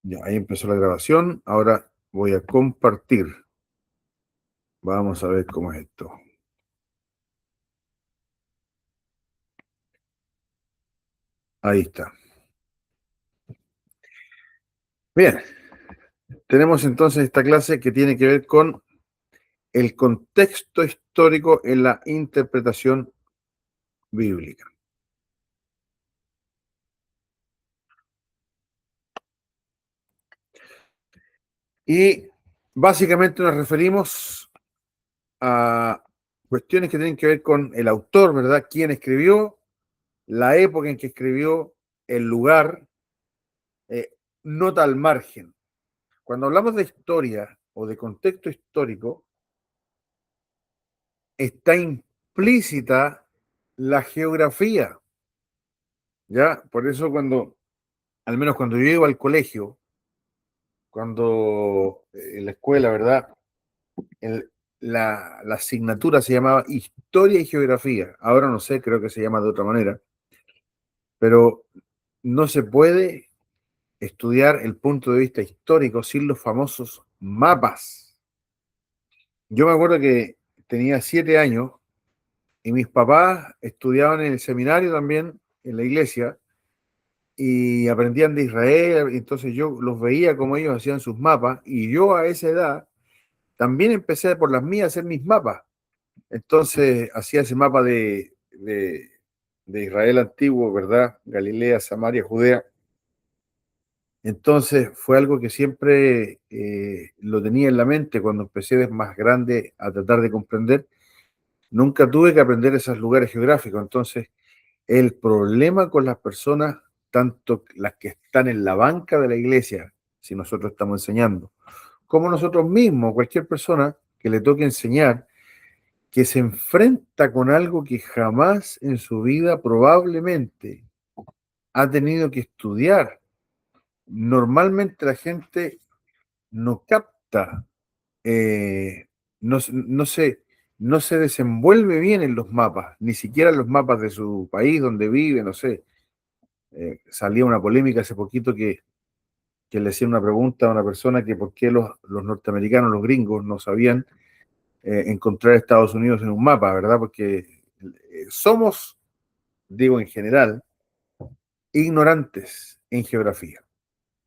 Ya, ahí empezó la grabación. Ahora voy a compartir. Vamos a ver cómo es esto. Ahí está. Bien, tenemos entonces esta clase que tiene que ver con el contexto histórico en la interpretación bíblica. Y básicamente nos referimos a cuestiones que tienen que ver con el autor, ¿verdad? Quién escribió, la época en que escribió, el lugar, nota al margen. Cuando hablamos de historia o de contexto histórico, está implícita la geografía, ¿ya? Por eso al menos cuando yo iba al colegio, cuando en la escuela, ¿verdad? El- la asignatura se llamaba Historia y Geografía. Ahora no sé, creo que se llama de otra manera, pero no se puede estudiar el punto de vista histórico sin los famosos mapas. Yo me acuerdo que tenía 7 años y mis papás estudiaban en el seminario también, en la iglesia, y aprendían de Israel, entonces yo los veía como ellos hacían sus mapas, y yo a esa edad también empecé por las mías a hacer mis mapas. Entonces hacía ese mapa de Israel antiguo, ¿verdad? Galilea, Samaria, Judea. Entonces fue algo que siempre lo tenía en la mente cuando empecé de más grande a tratar de comprender. Nunca tuve que aprender esos lugares geográficos, entonces el problema con las personas, tanto las que están en la banca de la iglesia, si nosotros estamos enseñando, como nosotros mismos, cualquier persona que le toque enseñar, que se enfrenta con algo que jamás en su vida probablemente ha tenido que estudiar. Normalmente la gente no capta, eh, no no se desenvuelve bien en los mapas, ni siquiera en los mapas de su país donde vive, no sé. Salía una polémica hace poquito que le hacía una pregunta a una persona que por qué los norteamericanos, los gringos, no sabían encontrar Estados Unidos en un mapa, ¿verdad? Porque somos, digo en general, ignorantes en geografía.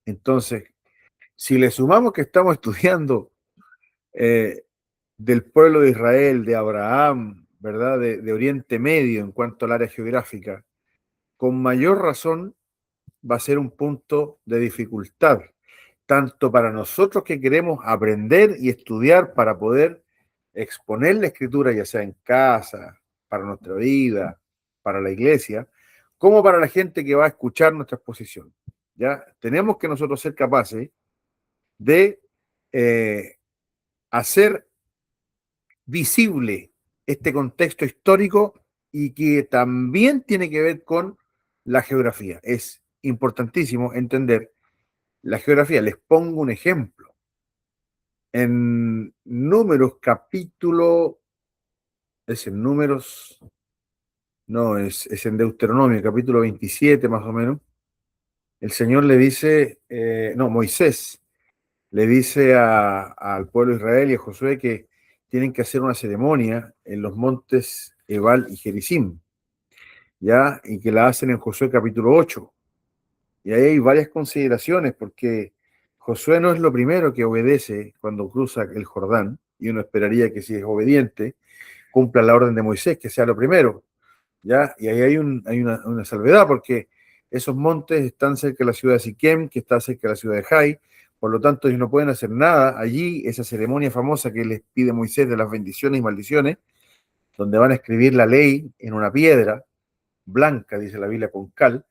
Entonces, si le sumamos que estamos estudiando eh, del pueblo de Israel, de Abraham, ¿verdad? De Oriente Medio en cuanto al área geográfica, con mayor razón va a ser un punto de dificultad, tanto para nosotros que queremos aprender y estudiar para poder exponer la escritura, ya sea en casa, para nuestra vida, para la iglesia, como para la gente que va a escuchar nuestra exposición. ¿Ya? Tenemos que nosotros ser capaces de eh, hacer visible este contexto histórico y que también tiene que ver con la geografía. Es importantísimo entender la geografía. Les pongo un ejemplo. En Números, capítulo, es en Números, no, es en Deuteronomio, capítulo 27 más o menos, el Señor le dice, no, Moisés le dice al pueblo de Israel y a Josué que tienen que hacer una ceremonia en los montes Ebal y Gerizim, ¿ya? Y que la hacen en Josué capítulo 8. Y ahí hay varias consideraciones, porque Josué no es lo primero que obedece cuando cruza el Jordán, y uno esperaría que si es obediente, cumpla la orden de Moisés, que sea lo primero, ¿ya? Y ahí hay una salvedad, porque esos montes están cerca de la ciudad de Siquem, que está cerca de la ciudad de Jai, por lo tanto ellos no pueden hacer nada allí, esa ceremonia famosa que les pide Moisés de las bendiciones y maldiciones, donde van a escribir la ley en una piedra blanca, dice la Biblia, con cal,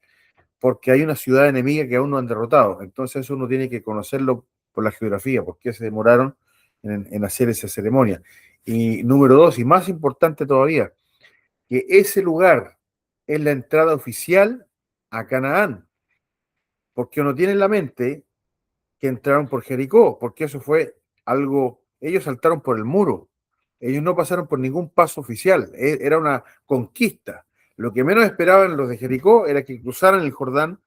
porque hay una ciudad enemiga que aún no han derrotado. Entonces eso uno tiene que conocerlo por la geografía, por qué se demoraron en hacer esa ceremonia. Y número dos, y más importante todavía, que ese lugar es la entrada oficial a Canaán, porque uno tiene en la mente que entraron por Jericó, porque eso fue algo, ellos saltaron por el muro, ellos no pasaron por ningún paso oficial, era una conquista. Lo que menos esperaban los de Jericó era que cruzaran el Jordán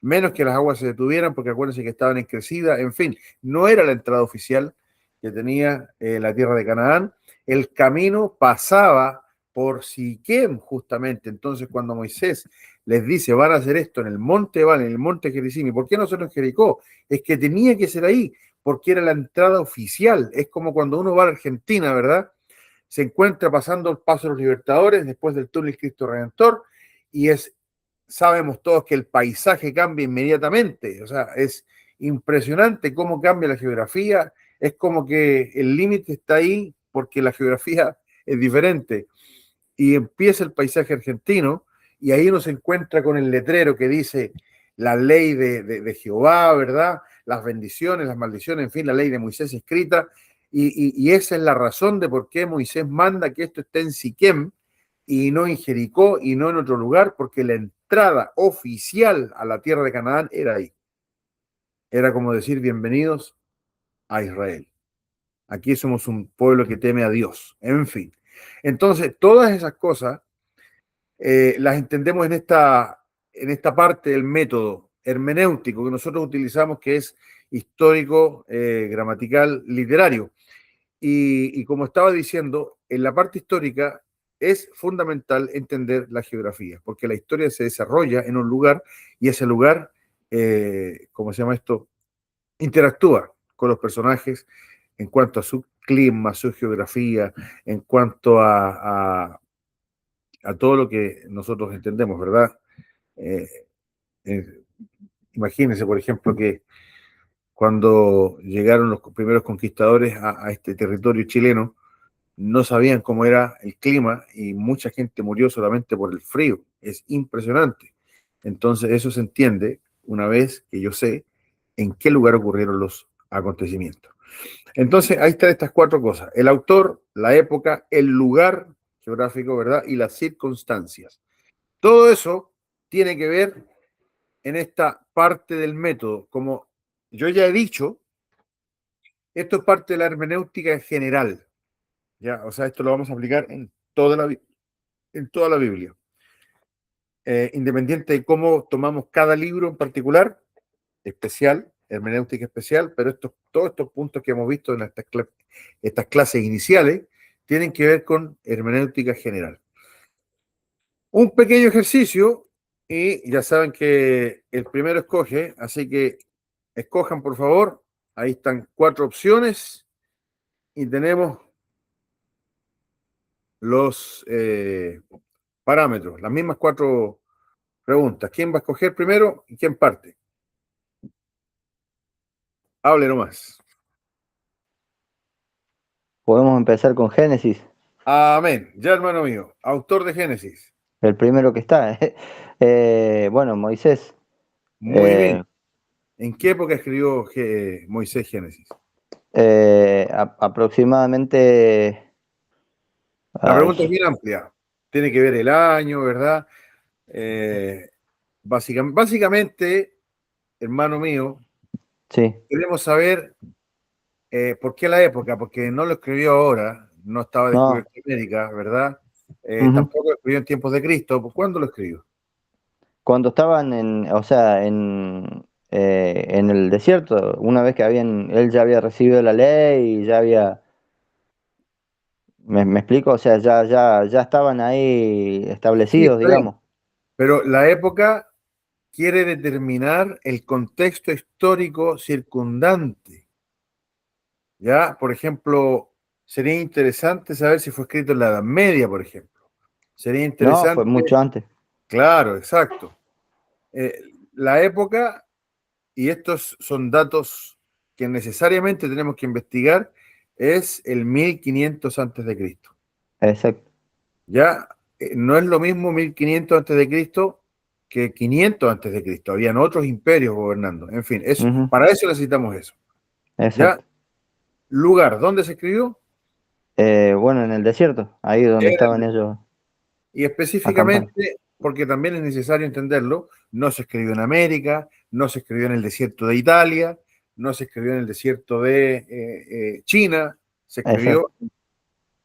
menos que las aguas se detuvieran, porque acuérdense que estaban en crecida, en fin, no era la entrada oficial que tenía la tierra de Canaán. El camino pasaba por Siquem, justamente. Entonces, cuando Moisés les dice, van a hacer esto en el monte Ebal, en el monte Gerizim, ¿y por qué no solo en Jericó? Es que tenía que ser ahí, porque era la entrada oficial. Es como cuando uno va a Argentina, ¿verdad? Se encuentra pasando el Paso de los Libertadores, después del túnel Cristo Redentor, y sabemos todos que el paisaje cambia inmediatamente. O sea, es impresionante cómo cambia la geografía. Es como que el límite está ahí porque la geografía es diferente. Y empieza el paisaje argentino, y ahí uno se encuentra con el letrero que dice la ley de Jehová, ¿verdad? Las bendiciones, las maldiciones, en fin, la ley de Moisés escrita. Y esa es la razón de por qué Moisés manda que esto esté en Siquem y no en Jericó y no en otro lugar, porque la entrada oficial a la tierra de Canaán era ahí. Era como decir, bienvenidos a Israel. Aquí somos un pueblo que teme a Dios. En fin. Entonces, todas esas cosas las entendemos en esta parte del método hermenéutico que nosotros utilizamos, que es histórico, gramatical, literario. Y como estaba diciendo, en la parte histórica es fundamental entender la geografía, porque la historia se desarrolla en un lugar y ese lugar, ¿cómo se llama esto? Interactúa con los personajes en cuanto a su clima, su geografía, en cuanto a todo lo que nosotros entendemos, ¿verdad? Eh, eh, Imagínense, por ejemplo, que cuando llegaron los primeros conquistadores a este territorio chileno, no sabían cómo era el clima y mucha gente murió solamente por el frío. Es impresionante. Entonces eso se entiende una vez que yo sé en qué lugar ocurrieron los acontecimientos. Entonces ahí están estas cuatro cosas: el autor, la época, el lugar geográfico, ¿verdad? Y las circunstancias. Todo eso tiene que ver en esta parte del método. Como yo ya he dicho, esto es parte de la hermenéutica en general, ¿ya? O sea, esto lo vamos a aplicar en toda la Biblia. Independiente de cómo tomamos cada libro en particular, especial, hermenéutica especial, pero todos estos puntos que hemos visto en estas clases iniciales tienen que ver con hermenéutica general. Un pequeño ejercicio y ya saben que el primero escoge, así que escojan por favor. Ahí están cuatro opciones y tenemos los parámetros, las mismas cuatro preguntas. ¿Quién va a escoger primero y quién parte? Hable nomás. Podemos empezar con Génesis, Amén. Ya, hermano mío, autor de Génesis. el primero que está. Bueno, Moisés, Muy bien. eh, ¿En qué época escribió Moisés Génesis? aproximadamente, La ay, pregunta es bien amplia. Tiene que ver el año, ¿verdad? Eh, básicamente, hermano mío, sí, queremos saber por qué la época, porque no lo escribió ahora, no estaba no, descubierto en América, ¿verdad? ujú. Tampoco lo escribió en tiempos de Cristo. ¿Cuándo lo escribió? Cuando estaban o sea, en el desierto, una vez que él ya había recibido la ley y ya había, me explico, o sea, ya estaban ahí Sí, establecidos, está bien. digamos. Pero la época quiere determinar el contexto histórico circundante. ¿Ya? Por ejemplo, sería interesante saber si fue escrito en la Edad Media, por ejemplo. Sería No, fue interesante, mucho antes, claro, exacto. Eh, la época, y estos son datos que necesariamente tenemos que investigar, es el 1500 antes de Cristo. exacto. Ya no es lo mismo 1500 antes de Cristo que 500 antes de Cristo. Habían otros imperios gobernando. En fin, Ujú, para eso necesitamos eso. ¿Ya? exacto. Lugar, ¿dónde se escribió? Bueno, en el desierto, ahí donde estaban ellos Y acampados. específicamente, porque también es necesario entenderlo, no se escribió en América, no se escribió en el desierto de Italia, no se escribió en el desierto de China, se Exacto. escribió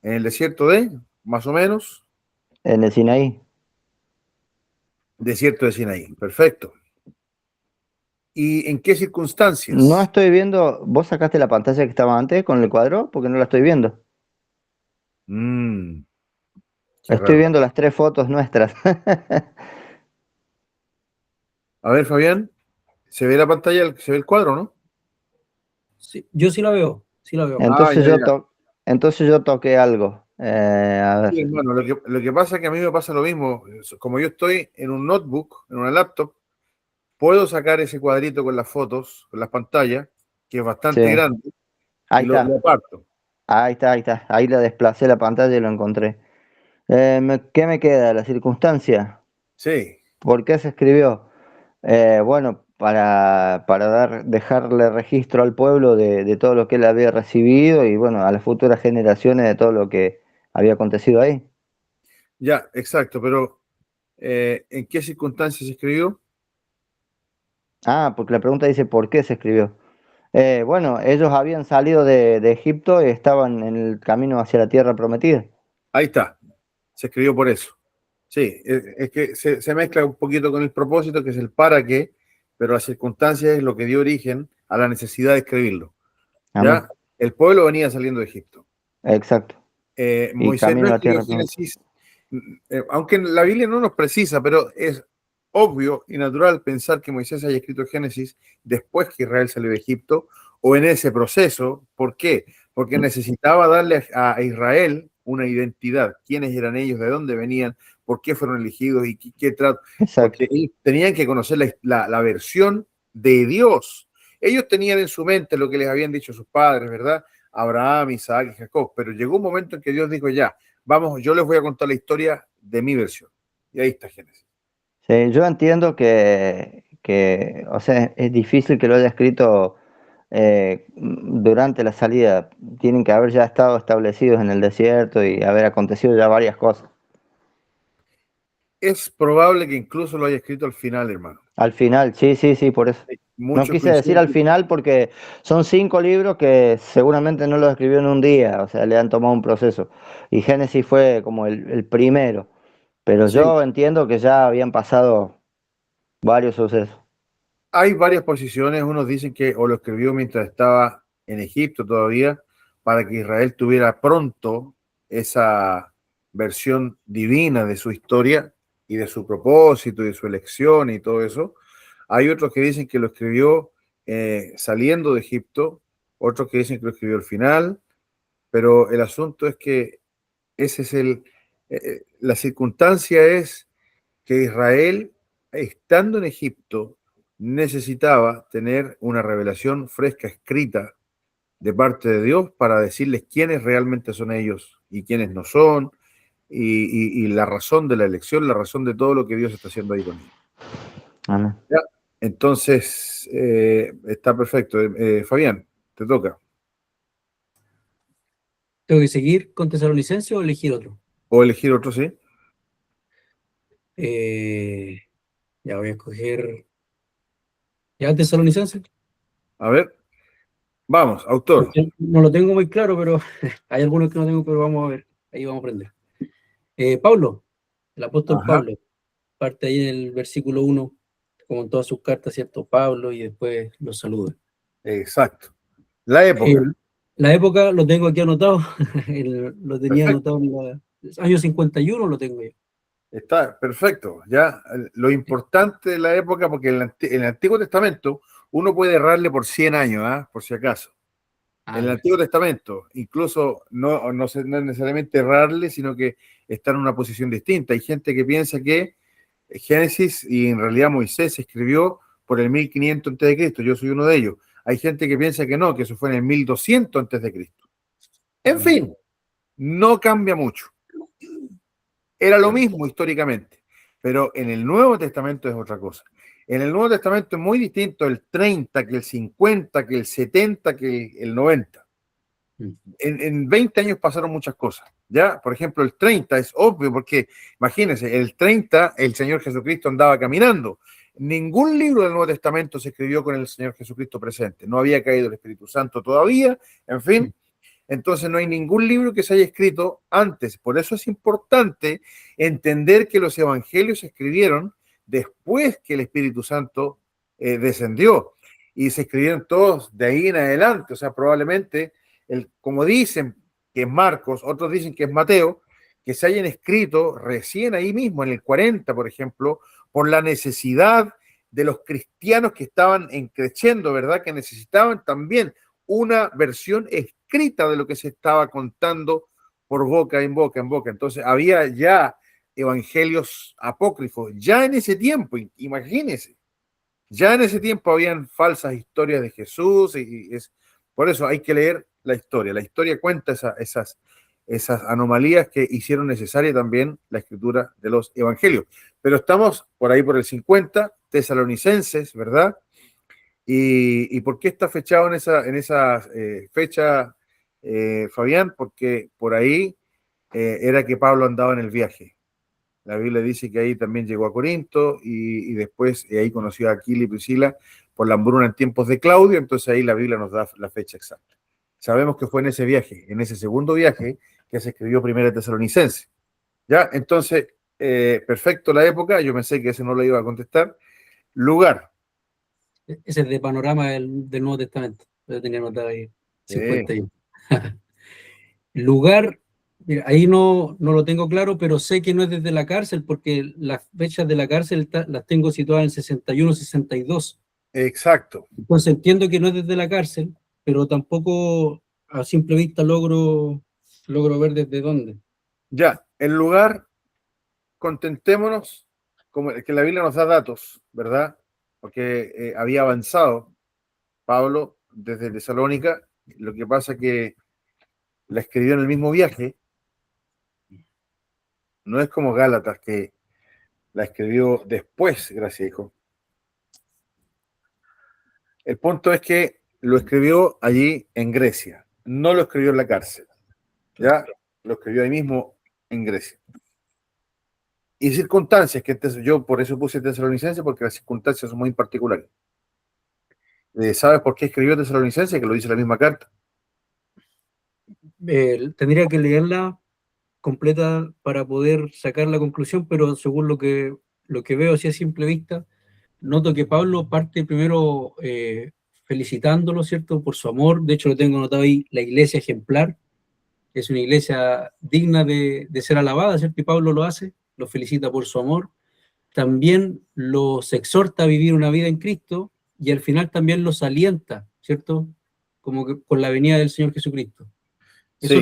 en el desierto de, más o menos, En el Sinaí. desierto de Sinaí. Perfecto. ¿Y en qué No circunstancias? estoy viendo, ¿vos sacaste la pantalla que estaba antes con el cuadro? Porque no la estoy viendo. Mm, qué Estoy raro. viendo las tres fotos nuestras. A ver, Fabián, ¿se ve la pantalla, se ve el cuadro, no? Sí, yo sí la veo, sí la veo. Ah, Entonces ya, yo ya. to- entonces yo toqué algo. A ver. Sí, hermano, lo que pasa es que a mí me pasa lo mismo. Como yo estoy en un notebook, en una laptop, puedo sacar ese cuadrito con las fotos, con las pantallas, que es Sí, bastante grande, y ahí lo está. aparto. Ahí está, ahí está. Ahí la desplacé la pantalla y lo encontré. ¿Qué me queda? La circunstancia. Sí, ¿Por qué se escribió? Bueno, para dejarle registro al pueblo de todo lo que él había recibido y bueno, a las futuras generaciones de todo lo que había acontecido ahí. ya, exacto, pero ¿en qué circunstancias se escribió? Ah, porque la pregunta dice ¿por qué se escribió? Bueno, ellos habían salido de Egipto y estaban en el camino hacia la tierra prometida. Ahí está, se escribió por eso. Sí, es que se mezcla un poquito con el propósito, que es el para qué, pero las circunstancias es lo que dio origen a la necesidad de escribirlo. Amén. ¿Ya? El pueblo venía saliendo de Egipto. Exacto. Y Moisés no camino a la escribió tierra prometida. Génesis, aunque la Biblia no nos precisa, pero es obvio y natural pensar que Moisés haya escrito Génesis después que Israel salió de Egipto o en ese proceso. ¿Por qué? Porque necesitaba darle a Israel una identidad, quiénes eran ellos, de dónde venían, por qué fueron elegidos y qué trato, Exacto. porque ellos tenían que conocer la versión de Dios. Ellos tenían en su mente lo que les habían dicho sus padres, ¿verdad? Abraham, Isaac y Jacob, pero llegó un momento en que Dios dijo, ya, vamos, yo les voy a contar la historia de mi versión. Y ahí está Génesis. Sí, yo entiendo o sea, es difícil que lo haya escrito durante la salida. Tienen que haber ya estado establecidos en el desierto y haber acontecido ya varias cosas. Es probable que incluso lo haya escrito al final, hermano. Al final, sí, sí, sí, por eso. Hay No muchos quise decir coinciden al que final porque son 5 libros que seguramente no los escribió en un día, o sea, le han tomado un proceso. Y Génesis fue como el primero, pero sí, yo entiendo que ya habían pasado varios sucesos. hay varias posiciones. Unos dicen que o lo escribió mientras estaba en Egipto todavía, para que Israel tuviera pronto esa versión divina de su historia y de su propósito y de su elección y todo eso. Hay otros que dicen que lo escribió saliendo de Egipto, otros que dicen que lo escribió al final, pero el asunto es que ese es la circunstancia es que Israel, estando en Egipto, necesitaba tener una revelación fresca, escrita de parte de Dios para decirles quiénes realmente son ellos y quiénes no son, y la razón de la elección, la razón de todo lo que Dios está haciendo ahí con ellos. Amén. ¿Ya? Entonces, está perfecto. Fabián, te toca. ¿Tengo que seguir con Tesalonicenses o elegir otro? O elegir otro, sí. Eh, ya voy a escoger. ¿Ya Tesalonicenses? A ver, vamos, autor. Porque no lo tengo muy claro, pero hay algunos que no tengo, pero vamos a ver. Ahí vamos a aprender. Pablo, el apóstol Ajá, Pablo, parte ahí en el versículo 1, como en todas sus cartas, ¿cierto? Pablo, y después los saluda. exacto. La Eh, época. la época lo tengo aquí anotado, lo tenía Perfecto. anotado en el año 51, lo tengo yo. Está perfecto. Ya lo importante de la época, porque en el Antiguo Testamento uno puede errarle por 100 años, ¿ah? Por si acaso. En Ah, el ya. Antiguo Testamento, incluso no es necesariamente errarle, sino que está en una posición distinta. Hay gente que piensa que Génesis y en realidad Moisés se escribió por el 1500 antes de Cristo. Yo soy uno de ellos. Hay gente que piensa que no, que eso fue en el 1200 antes de Cristo. En Mm, fin, no cambia mucho. Era lo ya. mismo históricamente, pero en el Nuevo Testamento es otra cosa. En el Nuevo Testamento es muy distinto el 30 que el 50, que el 70, que el 90. Mm, En 20 años pasaron muchas cosas, ¿ya? Por ejemplo, el 30 es obvio, porque imagínense, el 30 el Señor Jesucristo andaba caminando. Ningún libro del Nuevo Testamento se escribió con el Señor Jesucristo presente. No había caído el Espíritu Santo todavía, en mm, fin. Entonces no hay ningún libro que se haya escrito antes. Por eso es importante entender que los evangelios se escribieron después que el Espíritu Santo descendió. Y se escribieron todos de ahí en adelante. O sea, probablemente, como dicen que es Marcos, otros dicen que es Mateo, que se hayan escrito recién ahí mismo, en el 40, por ejemplo, por la necesidad de los cristianos que estaban creciendo, ¿verdad? Que necesitaban también una versión escrita de lo que se estaba contando por boca en boca en boca. Entonces, había ya evangelios apócrifos, ya en ese tiempo, imagínense, ya en ese tiempo habían falsas historias de Jesús por eso hay que leer la historia. La historia cuenta esas anomalías que hicieron necesaria también la escritura de los evangelios. Pero estamos por ahí por el 50, tesalonicenses, ¿verdad? ¿Y por qué está fechado en esa fecha, Fabián? Porque por ahí era que Pablo andaba en el viaje. La Biblia dice que ahí también llegó a Corinto y después ahí conoció a Aquila y Priscila por la hambruna en tiempos de Claudio, entonces ahí la Biblia nos da la fecha exacta. Sabemos que fue en ese viaje, en ese segundo viaje, que se escribió Primera Tesalonicense. ¿Ya? Entonces, perfecto la época, yo pensé que ese no lo iba a contestar. Lugar. Ese es de panorama del Nuevo Testamento. Yo tenía anotado ahí 51. Lugar, mira, ahí no lo tengo claro, pero sé que no es desde la cárcel, porque las fechas de la cárcel las tengo situadas en 61, 62. Exacto. Entonces entiendo que no es desde la cárcel, pero tampoco a simple vista logro ver desde dónde. Ya, el lugar, contentémonos, como que la Biblia nos da datos, ¿verdad? Porque había avanzado Pablo desde Tesalónica, lo que pasa que la escribió en el mismo viaje, no es como Gálatas que la escribió después, gracias hijo. El punto es que lo escribió allí en Grecia, no lo escribió en la cárcel, ya lo escribió ahí mismo en Grecia. Y circunstancias, que yo por eso puse tesalonicense, porque las circunstancias son muy particulares. ¿Sabes por qué escribió tesalonicense? Que lo dice la misma carta. Tendría que leerla completa para poder sacar la conclusión, pero según lo que veo así a simple vista, noto que Pablo parte primero felicitándolo, ¿cierto?, por su amor. De hecho, lo tengo anotado ahí, la iglesia ejemplar, que es una iglesia digna de ser alabada, ¿cierto? Y Pablo lo hace, lo felicita por su amor. También los exhorta a vivir una vida en Cristo y al final también los alienta, ¿cierto? Como que por la venida del Señor Jesucristo. Eso Sí,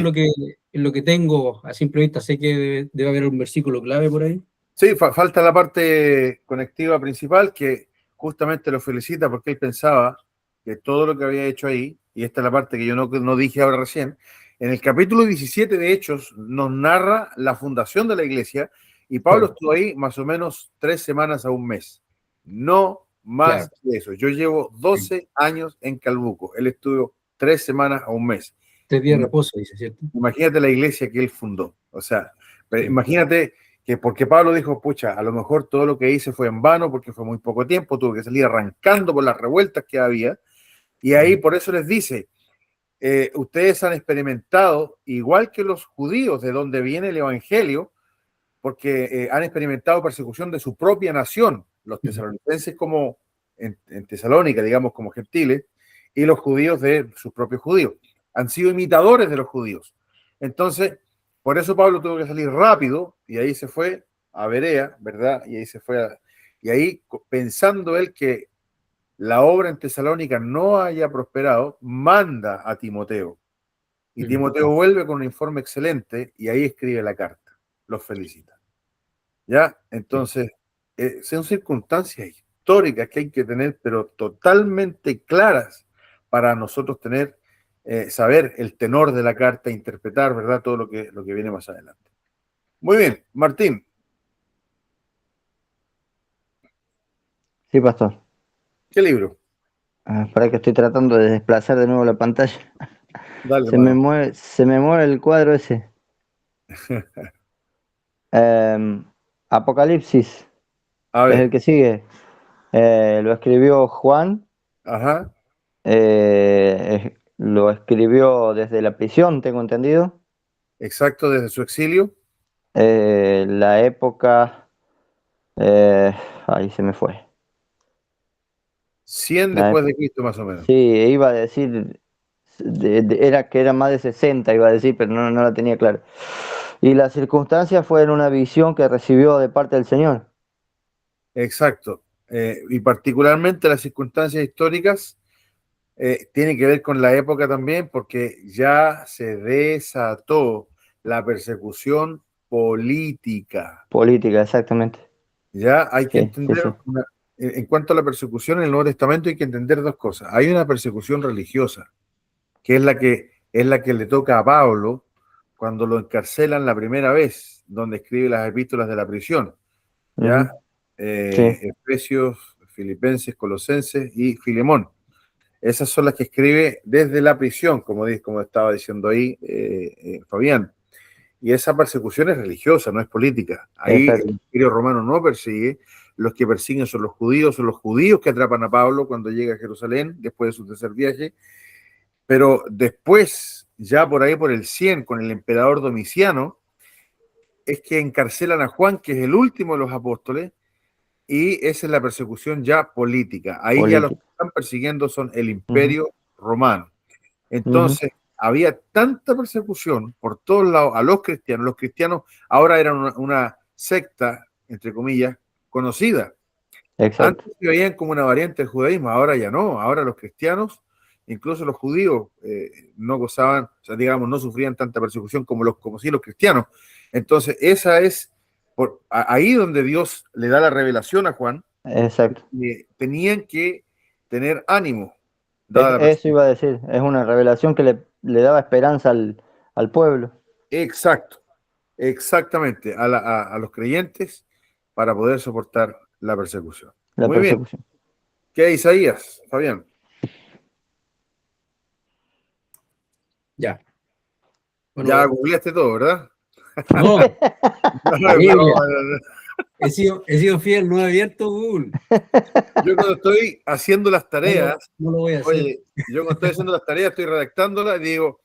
es lo que tengo a simple vista. Sé que debe haber un versículo clave por ahí. sí, falta la parte conectiva principal que justamente lo felicita porque él pensaba que todo lo que había hecho ahí, y esta es la parte que yo no dije ahora recién, en el capítulo 17 de Hechos nos narra la fundación de la iglesia y Pablo Claro, estuvo ahí más o menos 3 semanas a un mes. No más claro. que eso. Yo llevo 12 años en Calbuco. Él estuvo 3 semanas a un mes. 3 días de reposo, dice, ¿cierto? Imagínate la iglesia que él fundó. O sea, Sí. imagínate que porque Pablo dijo, pucha, a lo mejor todo lo que hice fue en vano porque fue muy poco tiempo, tuve que salir arrancando por las revueltas que había. Y ahí por eso les dice, ustedes han experimentado, igual que los judíos, de donde viene el Evangelio, porque han experimentado persecución de su propia nación, los tesalonicenses como en Tesalónica, digamos, como gentiles, y los judíos de sus propios judíos. Han sido imitadores de los judíos. Entonces, por eso Pablo tuvo que salir rápido y ahí se fue a Berea, ¿verdad? Y ahí se fue y ahí pensando él que la obra en Tesalónica no haya prosperado, manda a Timoteo. Y Timoteo vuelve con un informe excelente y ahí escribe la carta. Los felicita. ¿Ya? Entonces, son circunstancias históricas que hay que tener, pero totalmente claras para nosotros tener, saber el tenor de la carta, interpretar, ¿verdad? Todo lo que viene más adelante. Muy bien, Martín, Sí, pastor. ¿qué libro? Para que estoy tratando de desplazar de nuevo la pantalla. Dale, hermano. Se me mueve el cuadro ese. Em, Apocalipsis A es el ver, que sigue. Lo escribió Juan. ajá, Lo escribió desde la prisión, tengo entendido. exacto, desde su exilio. La época. eh, Ahí se me fue. 100 La después época. de Cristo más o menos. Sí, iba a decir, era que era más de 60, iba a decir, pero no la tenía clara. Y la circunstancia fue en una visión que recibió de parte del Señor. Exacto. Y particularmente las circunstancias históricas tienen que ver con la época también, porque ya se desató la persecución política. Política, exactamente. Ya hay que Sí, sí, entender, sí. en cuanto a la persecución en el Nuevo Testamento hay que entender dos cosas. Hay una persecución religiosa, que es la que le toca a Pablo cuando lo encarcelan la primera vez, donde escribe las epístolas de la prisión. ¿Ya? Ujú, sí, Efesios, Filipenses, Colosenses y Filemón. Esas son las que escribe desde la prisión, como estaba diciendo ahí Fabián. Y esa persecución es religiosa, no es política. Ahí el exacto, Imperio Romano no persigue, los que persiguen son los judíos que atrapan a Pablo cuando llega a Jerusalén después de su tercer viaje, pero después, ya por ahí por el 100, con el emperador Domiciano, es que encarcelan a Juan, que es el último de los apóstoles, y esa es la persecución ya política. Ahí ya los que política. están persiguiendo son el Ujú, Imperio Romano. ujú, Entonces, había tanta persecución por todos lados a los cristianos. Los cristianos ahora eran una secta, entre comillas, conocida. exacto, Antes se veían como una variante del judaísmo, ahora ya no. Ahora los cristianos, incluso los judíos, no gozaban, o sea, digamos, no sufrían tanta persecución como sí los cristianos. Entonces, esa es ahí donde Dios le da la revelación a Juan, exacto. tenían que tener ánimo, dada la Eso iba a persecución. decir, es una revelación que le daba esperanza al pueblo, Exacto, exactamente, a los creyentes para poder soportar la persecución. la Muy bien. persecución. ¿Qué Isaías, Fabián? Ya. Ya Bueno, googleaste todo, ¿verdad? no, No, la es Biblia. broma, no, no. He sido fiel, no he abierto Google. Yo cuando estoy haciendo las No lo, tareas, no lo voy a hacer. oye, yo cuando estoy haciendo las tareas, estoy redactándolas y digo,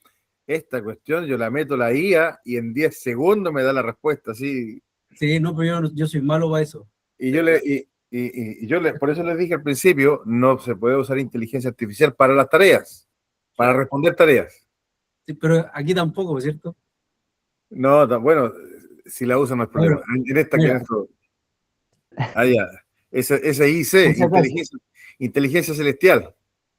esta cuestión yo la meto la IA y en 10 segundos me da la respuesta, así. Sí, no, pero yo soy malo para eso. Y yo le, y yo le, por eso les dije al principio, no se puede usar inteligencia artificial para las tareas, para Claro. responder tareas. Sí, pero aquí tampoco, ¿cierto? No, bueno, si la usan no es problema. Bueno, En esta que en mira, esto, allá, ese IC, por si acaso. inteligencia celestial.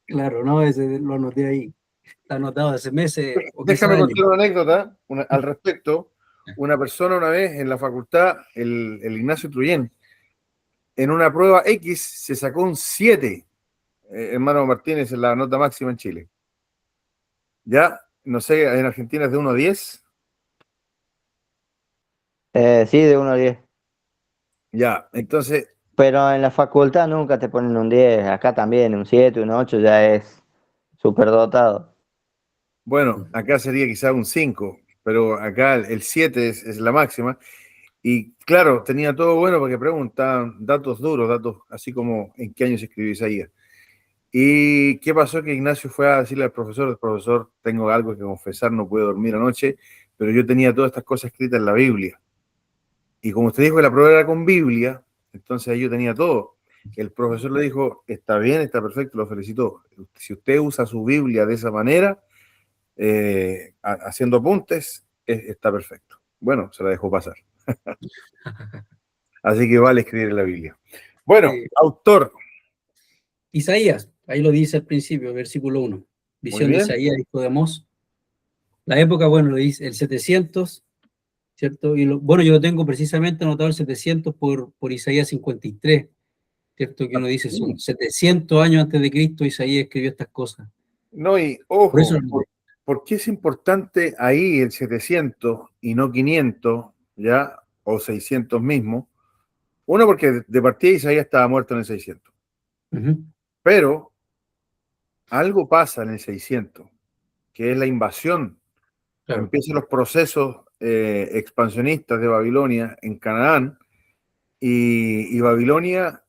Claro, no, ese lo anoté ahí. Está anotado hace meses o quizás Déjame años. contar una anécdota al respecto. Una persona una vez en la facultad, el Ignacio Trujén, en una prueba X se sacó un 7. Hermano Martínez, es la nota máxima en Chile. Ya, no sé, en Argentina es de 1 a 10. Sí, de 1 a 10. Ya, entonces, Pero en la facultad nunca te ponen un 10, acá también un 7, un 8 ya es superdotado. bueno, acá sería quizá un 5, pero acá el 7 es la máxima. Y claro, tenía todo bueno porque preguntaban datos duros, datos así como en qué año se escribió Isaías. ¿Y qué pasó? Que Ignacio fue a decirle al profesor, el profesor, tengo algo que confesar, no puedo dormir anoche, pero yo tenía todas estas cosas escritas en la Biblia. Y como usted dijo que la prueba era con Biblia, entonces ahí yo tenía todo. El profesor le dijo, está bien, está perfecto, lo felicitó. Si usted usa su Biblia de esa manera, haciendo apuntes, está perfecto. Bueno, se la dejó pasar. Así que vale escribir en la Biblia. Bueno, Sí. autor. Isaías, ahí lo dice al principio, versículo 1. Muy Visión de bien. Isaías, hijo de Amós. La época, bueno, lo dice el 700, ¿cierto? Bueno, yo lo tengo precisamente anotado el 700 por Isaías 53, ¿cierto? Que uno dice, son 700 años antes de Cristo, Isaías escribió estas cosas. No, y Por eso, ojo, ¿por qué es importante ahí el 700 y no 500, ya, o 600 mismo? Uno, porque de partida Isaías estaba muerto en el 600. ujú, Pero algo pasa en el 600, que es la invasión. claro, Empiezan los procesos expansionistas de Babilonia en Canaán y Babilonia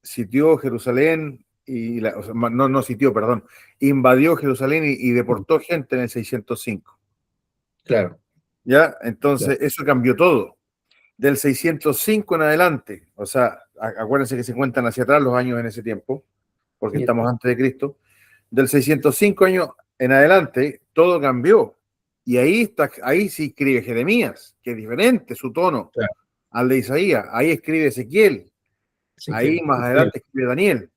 sitió Jerusalén o sea, no sitió, perdón, invadió Jerusalén y deportó gente en el 605. claro, ¿Ya? claro. Entonces eso cambió todo. Del 605 en adelante, o sea, acuérdense que se cuentan hacia atrás los años en ese tiempo, porque 500. estamos antes de Cristo. Del 605 años en adelante, todo cambió. Y ahí sí escribe Jeremías, que es diferente su tono Claro. al de Isaías. Ahí escribe Ezequiel. Ahí Ezequiel. más adelante escribe Daniel.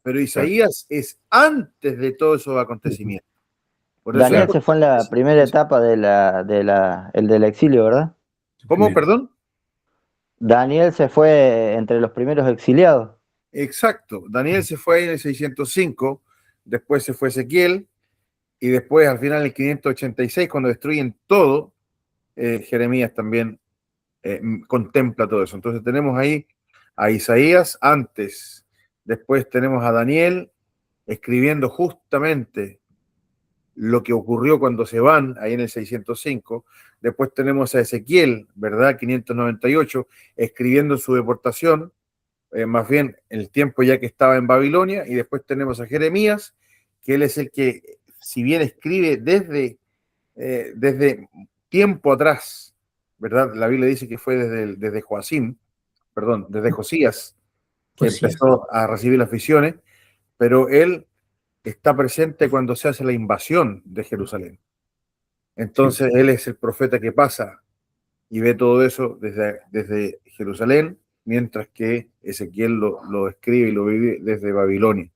Pero Isaías es antes de todos esos acontecimientos. Por eso Daniel se fue en la primera etapa el del exilio, ¿verdad? ¿Cómo, perdón? Daniel se fue entre los primeros exiliados. Exacto. Daniel se fue ahí en el 605, después se fue Ezequiel, y después al final en el 586, cuando destruyen todo, Jeremías también contempla todo eso. Entonces tenemos ahí a Isaías antes, después tenemos a Daniel escribiendo justamente lo que ocurrió cuando se van, ahí en el 605. Después tenemos a Ezequiel, ¿verdad? 598, escribiendo su deportación, más bien el tiempo ya que estaba en Babilonia. Y después tenemos a Jeremías, que él es el que, si bien escribe desde tiempo atrás, ¿verdad? La Biblia dice que fue desde Joacim, perdón, desde Josías, que Pues sí. empezó a recibir las visiones, pero él está presente cuando se hace la invasión de Jerusalén. Entonces, él es el profeta que pasa y ve todo eso desde Jerusalén, mientras que Ezequiel lo escribe y lo vive desde Babilonia.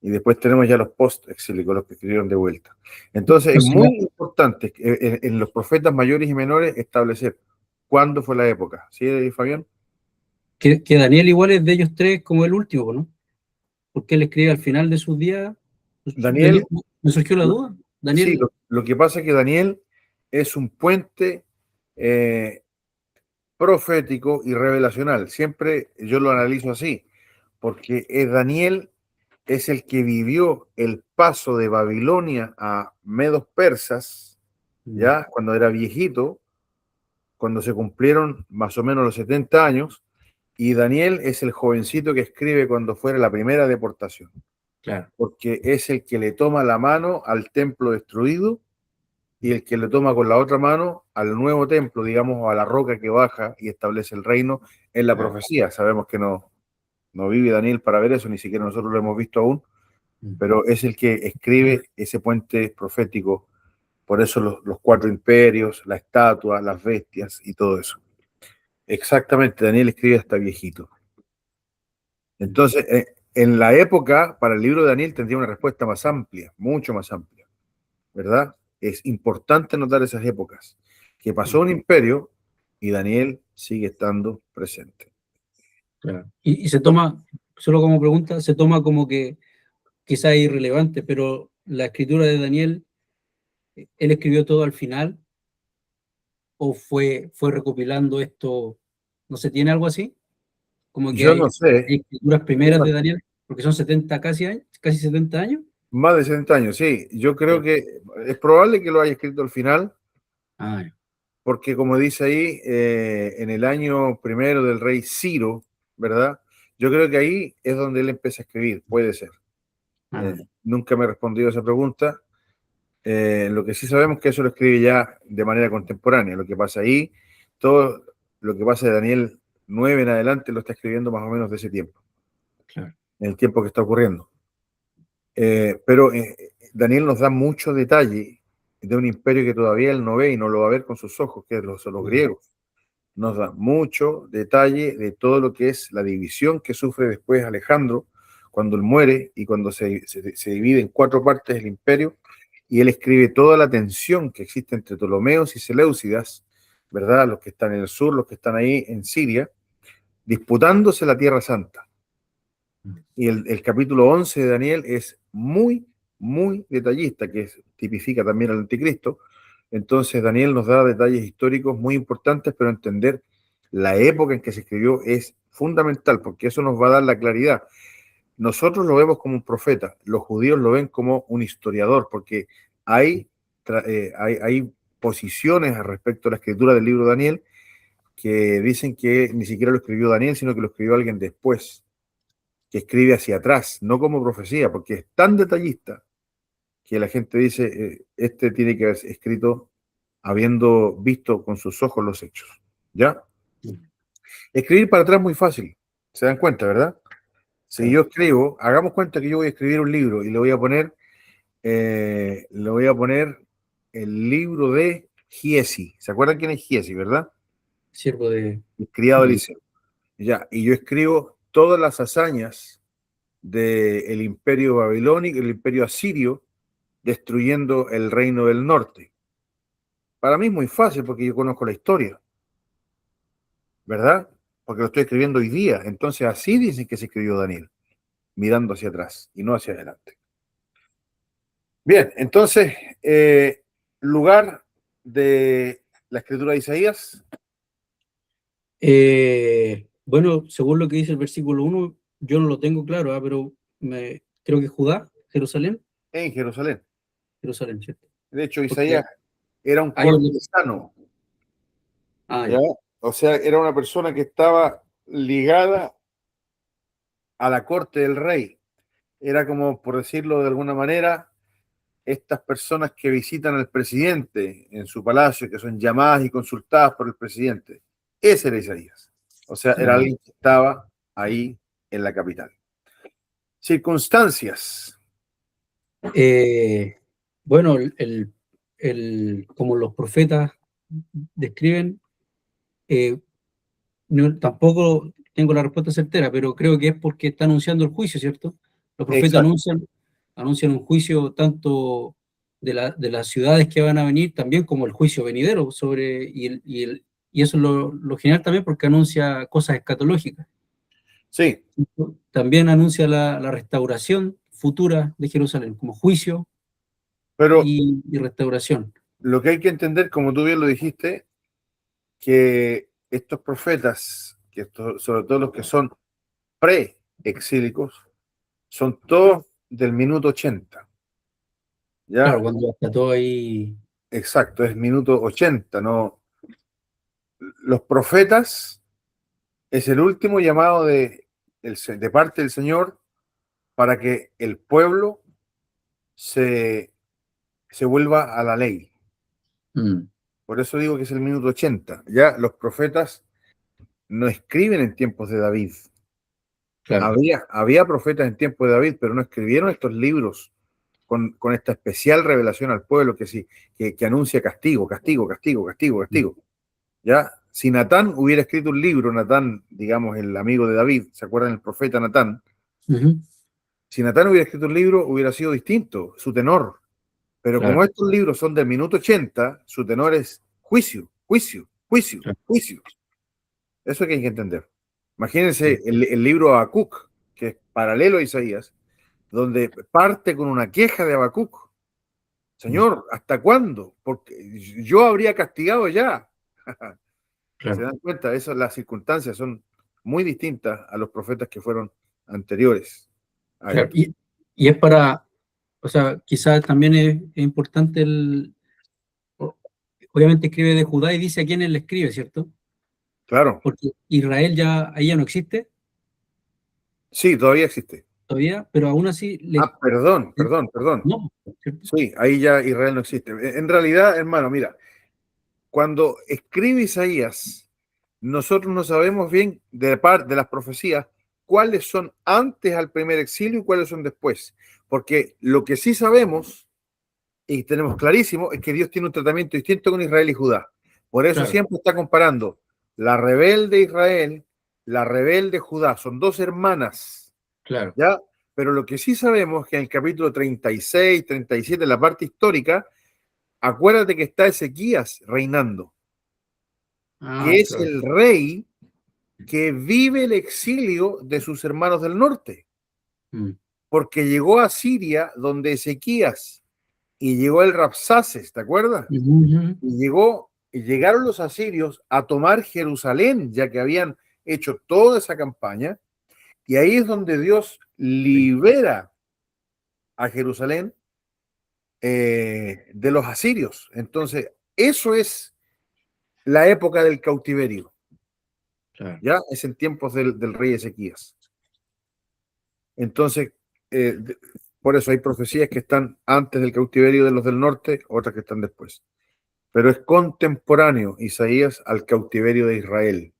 Y después tenemos ya los post-exílicos, los que escribieron de vuelta. Entonces, es muy importante en los profetas mayores y menores establecer cuándo fue la época. ¿Sí, Fabián? Que Daniel igual es de ellos tres como el último, ¿no? Porque él escribe al final de sus días. Daniel, Me surgió la duda. sí, Daniel, lo que pasa es que Daniel es un puente profético y revelacional. Siempre yo lo analizo así, porque Daniel es el que vivió el paso de Babilonia a Medos persas, ya cuando era viejito, cuando se cumplieron más o menos los 70 años, y Daniel es el jovencito que escribe cuando fuera la primera deportación, claro. porque es el que le toma la mano al templo destruido y el que le toma con la otra mano al nuevo templo, digamos, o a la roca que baja y establece el reino en la profecía. Sabemos que no vive Daniel para ver eso, ni siquiera nosotros lo hemos visto aún, pero es el que escribe ese puente profético. Por eso los cuatro imperios, la estatua, las bestias y todo eso. Exactamente, Daniel escribe hasta viejito. Entonces, en la época, para el libro de Daniel tendría una respuesta más amplia, mucho más amplia, ¿verdad? Es importante notar esas épocas, que pasó un imperio y Daniel sigue estando presente. Claro. Y se toma, solo como pregunta, se toma como que quizá es irrelevante, pero la escritura de Daniel, ¿él escribió todo al final o fue recopilando esto? ¿No se tiene algo así? Como que Yo no sé, hay escrituras primeras de Daniel, porque son 70 casi 70 años. más de 60 años, sí. Yo creo Claro. que es probable que lo haya escrito al final, Ah, porque como dice ahí, en el año primero del rey Ciro, ¿verdad? Yo creo que ahí es donde él empieza a escribir, puede ser. ah, Nunca me he respondido a esa pregunta. Lo que sí sabemos es que eso lo escribe ya de manera contemporánea. Lo que pasa ahí, todo lo que pasa de Daniel 9 en adelante lo está escribiendo más o menos de ese tiempo, claro. en el tiempo que está ocurriendo. Pero Daniel nos da mucho detalle de un imperio que todavía él no ve y no lo va a ver con sus ojos, que son los griegos. Nos da mucho detalle de todo lo que es la división que sufre después Alejandro cuando él muere y cuando se divide en cuatro partes el imperio, y él escribe toda la tensión que existe entre Ptolomeos y Seleucidas, ¿verdad? Los que están en el sur, los que están ahí en Siria, disputándose la Tierra Santa. Y el capítulo 11 de Daniel es muy, muy detallista, que tipifica también al anticristo. Entonces Daniel nos da detalles históricos muy importantes, pero entender la época en que se escribió es fundamental, porque eso nos va a dar la claridad. Nosotros lo vemos como un profeta, los judíos lo ven como un historiador, porque hay posiciones al respecto a la escritura del libro de Daniel que dicen que ni siquiera lo escribió Daniel, sino que lo escribió alguien después, que escribe hacia atrás, no como profecía, porque es tan detallista que la gente dice, este tiene que haber escrito habiendo visto con sus ojos los hechos. ¿Ya? Escribir para atrás es muy fácil. ¿Se dan cuenta, verdad? Si yo escribo, hagamos cuenta que yo voy a escribir un libro y le voy a poner el libro de Giesi. ¿Se acuerdan quién es Giesi, verdad? Siervo de... El criado de Eliseo. Ya, y yo escribo todas las hazañas del imperio babilónico, el imperio asirio, destruyendo el reino del norte. Para mí es muy fácil porque yo conozco la historia, ¿verdad? Porque lo estoy escribiendo hoy día. Entonces así dicen que se escribió Daniel, mirando hacia atrás y no hacia adelante. Bien, entonces, lugar de la escritura de Isaías. Bueno, según lo que dice el versículo 1, yo no lo tengo claro, pero creo que Judá, Jerusalén, En Jerusalén. Jerusalén, ¿cierto? De hecho, Porque Isaías era un hay donde... cortesano, ¿ya? Ya, O sea, era una persona que estaba ligada a la corte del rey. Era como, por decirlo de alguna manera, estas personas que visitan al presidente en su palacio, que son llamadas y consultadas por el presidente. Ese era Isaías. O sea, era alguien que estaba ahí en la capital. Circunstancias. Bueno, como los profetas describen, tampoco tengo la respuesta certera, pero creo que es porque está anunciando el juicio, ¿cierto? Los profetas Exacto. anuncian un juicio tanto de las ciudades que van a venir, también como el juicio venidero y eso es lo genial también porque anuncia cosas escatológicas. Sí. También anuncia la restauración futura de Jerusalén, como juicio Pero y restauración. lo que hay que entender, como tú bien lo dijiste, que estos profetas, sobre todo los que son pre-exílicos, son todos del minuto 80. Claro, ¿Ya? cuando está todo ahí. Exacto, es minuto 80, ¿no? Los profetas es el último llamado de parte del Señor para que el pueblo se vuelva a la ley. Por eso digo que es el minuto 80. Ya los profetas no escriben en tiempos de David. Claro. Había profetas en tiempos de David, pero no escribieron estos libros con esta especial revelación al pueblo que anuncia castigo, castigo, castigo, castigo, castigo. ¿Ya? Si Natán hubiera escrito un libro, Natán, digamos, el amigo de David, ¿se acuerdan el profeta Natán? Si Natán hubiera escrito un libro, hubiera sido distinto, su tenor. Pero Claro. como estos libros son del minuto 80, su tenor es juicio, juicio, juicio, Claro. juicio. Eso es que hay que entender. Imagínense el libro Habacuc, que es paralelo a Isaías, donde parte con una queja de Habacuc. Señor, ¿hasta cuándo? Porque yo habría castigado ya. Claro. ¿Se dan cuenta? Las circunstancias son muy distintas a los profetas que fueron anteriores a Claro. esto. Y es para, o sea, quizás también es importante obviamente escribe de Judá y dice a quién él le escribe, ¿cierto? Claro. Porque Israel ahí ya no existe Sí, todavía existe. todavía, pero aún así Perdón. no, ¿cierto? Sí, ahí ya Israel no existe. En realidad, hermano, mira, cuando escribe Isaías, nosotros no sabemos bien de las profecías cuáles son antes al primer exilio y cuáles son después. Porque lo que sí sabemos y tenemos clarísimo es que Dios tiene un tratamiento distinto con Israel y Judá. Por eso Claro. siempre está comparando la rebelde Israel, la rebelde Judá. Son dos hermanas. Claro. ¿Ya? Pero lo que sí sabemos es que en el capítulo 36, 37, en la parte histórica, acuérdate que está Ezequías reinando, que es Claro. el rey que vive el exilio de sus hermanos del norte, porque llegó a Siria donde Ezequías y llegó el Rapsaces, ¿te acuerdas? Y llegaron los asirios a tomar Jerusalén, ya que habían hecho toda esa campaña, y ahí es donde Dios libera a Jerusalén de los asirios. Entonces, eso es la época del cautiverio. Claro. Ya es en tiempos del rey Ezequías. Entonces, por eso hay profecías que están antes del cautiverio de los del norte, otras que están después. Pero es contemporáneo Isaías al cautiverio de Israel,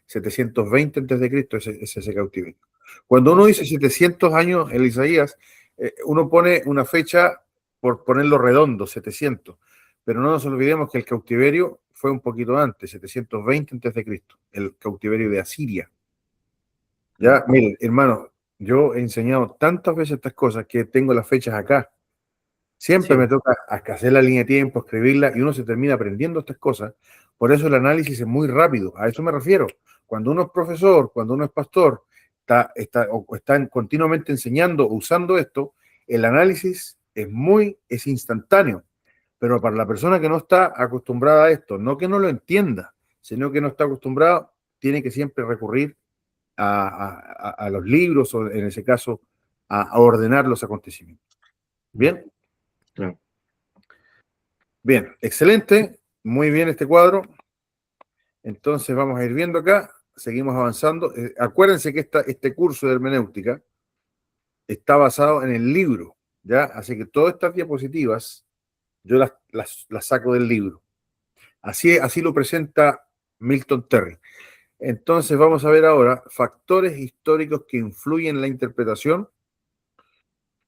720 antes de Cristo es ese cautiverio. Cuando uno dice 700 años en Isaías, uno pone una fecha por ponerlo redondo, 700, pero no nos olvidemos que el cautiverio fue un poquito antes, 720 antes de Cristo, el cautiverio de Asiria. Ya, miren, hermano, yo he enseñado tantas veces estas cosas que tengo las fechas acá. Siempre Sí. me toca hacer la línea de tiempo, escribirla, y uno se termina aprendiendo estas cosas. Por eso el análisis es muy rápido. A eso me refiero. Cuando uno es profesor, cuando uno es pastor, está continuamente enseñando, usando esto, el análisis es instantáneo. Pero para la persona que no está acostumbrada a esto, no que no lo entienda, sino que no está acostumbrado, tiene que siempre recurrir a los libros o, en ese caso, a ordenar los acontecimientos. ¿Bien? Claro. Bien, excelente, muy bien este cuadro. Entonces vamos a ir viendo acá, seguimos avanzando. Acuérdense que este curso de hermenéutica está basado en el libro, ¿ya? Así que todas estas diapositivas yo las saco del libro. Así lo presenta Milton Terry. Entonces vamos a ver ahora factores históricos que influyen en la interpretación.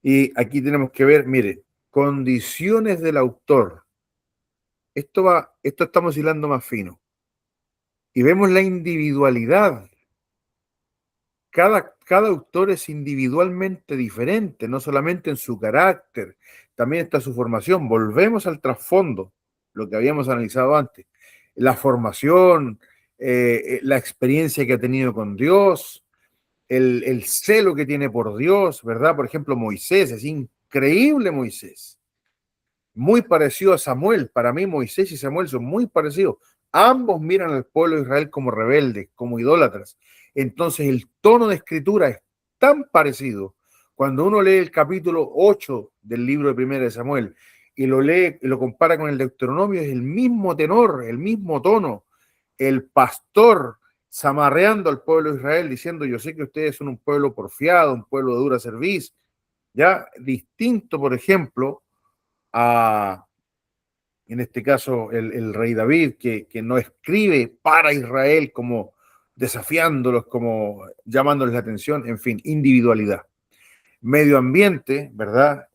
Y aquí tenemos que ver, mire, condiciones del autor. Esto estamos hilando más fino. Y vemos la individualidad. Cada autor es individualmente diferente, no solamente en su carácter, también está su formación. Volvemos al trasfondo, lo que habíamos analizado antes. La formación, la experiencia que ha tenido con Dios, el celo que tiene por Dios, ¿verdad? Por ejemplo, Moisés, es increíble Moisés. Muy parecido a Samuel. Para mí Moisés y Samuel son muy parecidos. Ambos miran al pueblo de Israel como rebeldes, como idólatras. Entonces el tono de escritura es tan parecido. Cuando uno lee el capítulo 8 del libro de Primera de Samuel y lo lee y lo compara con el Deuteronomio, es el mismo tenor, el mismo tono. El pastor zamarreando al pueblo de Israel diciendo: yo sé que ustedes son un pueblo porfiado, un pueblo de dura cerviz. Ya distinto, por ejemplo, en este caso, el rey David, que no escribe para Israel como desafiándolos, como llamándoles la atención, en fin, individualidad. Medio ambiente, ¿verdad?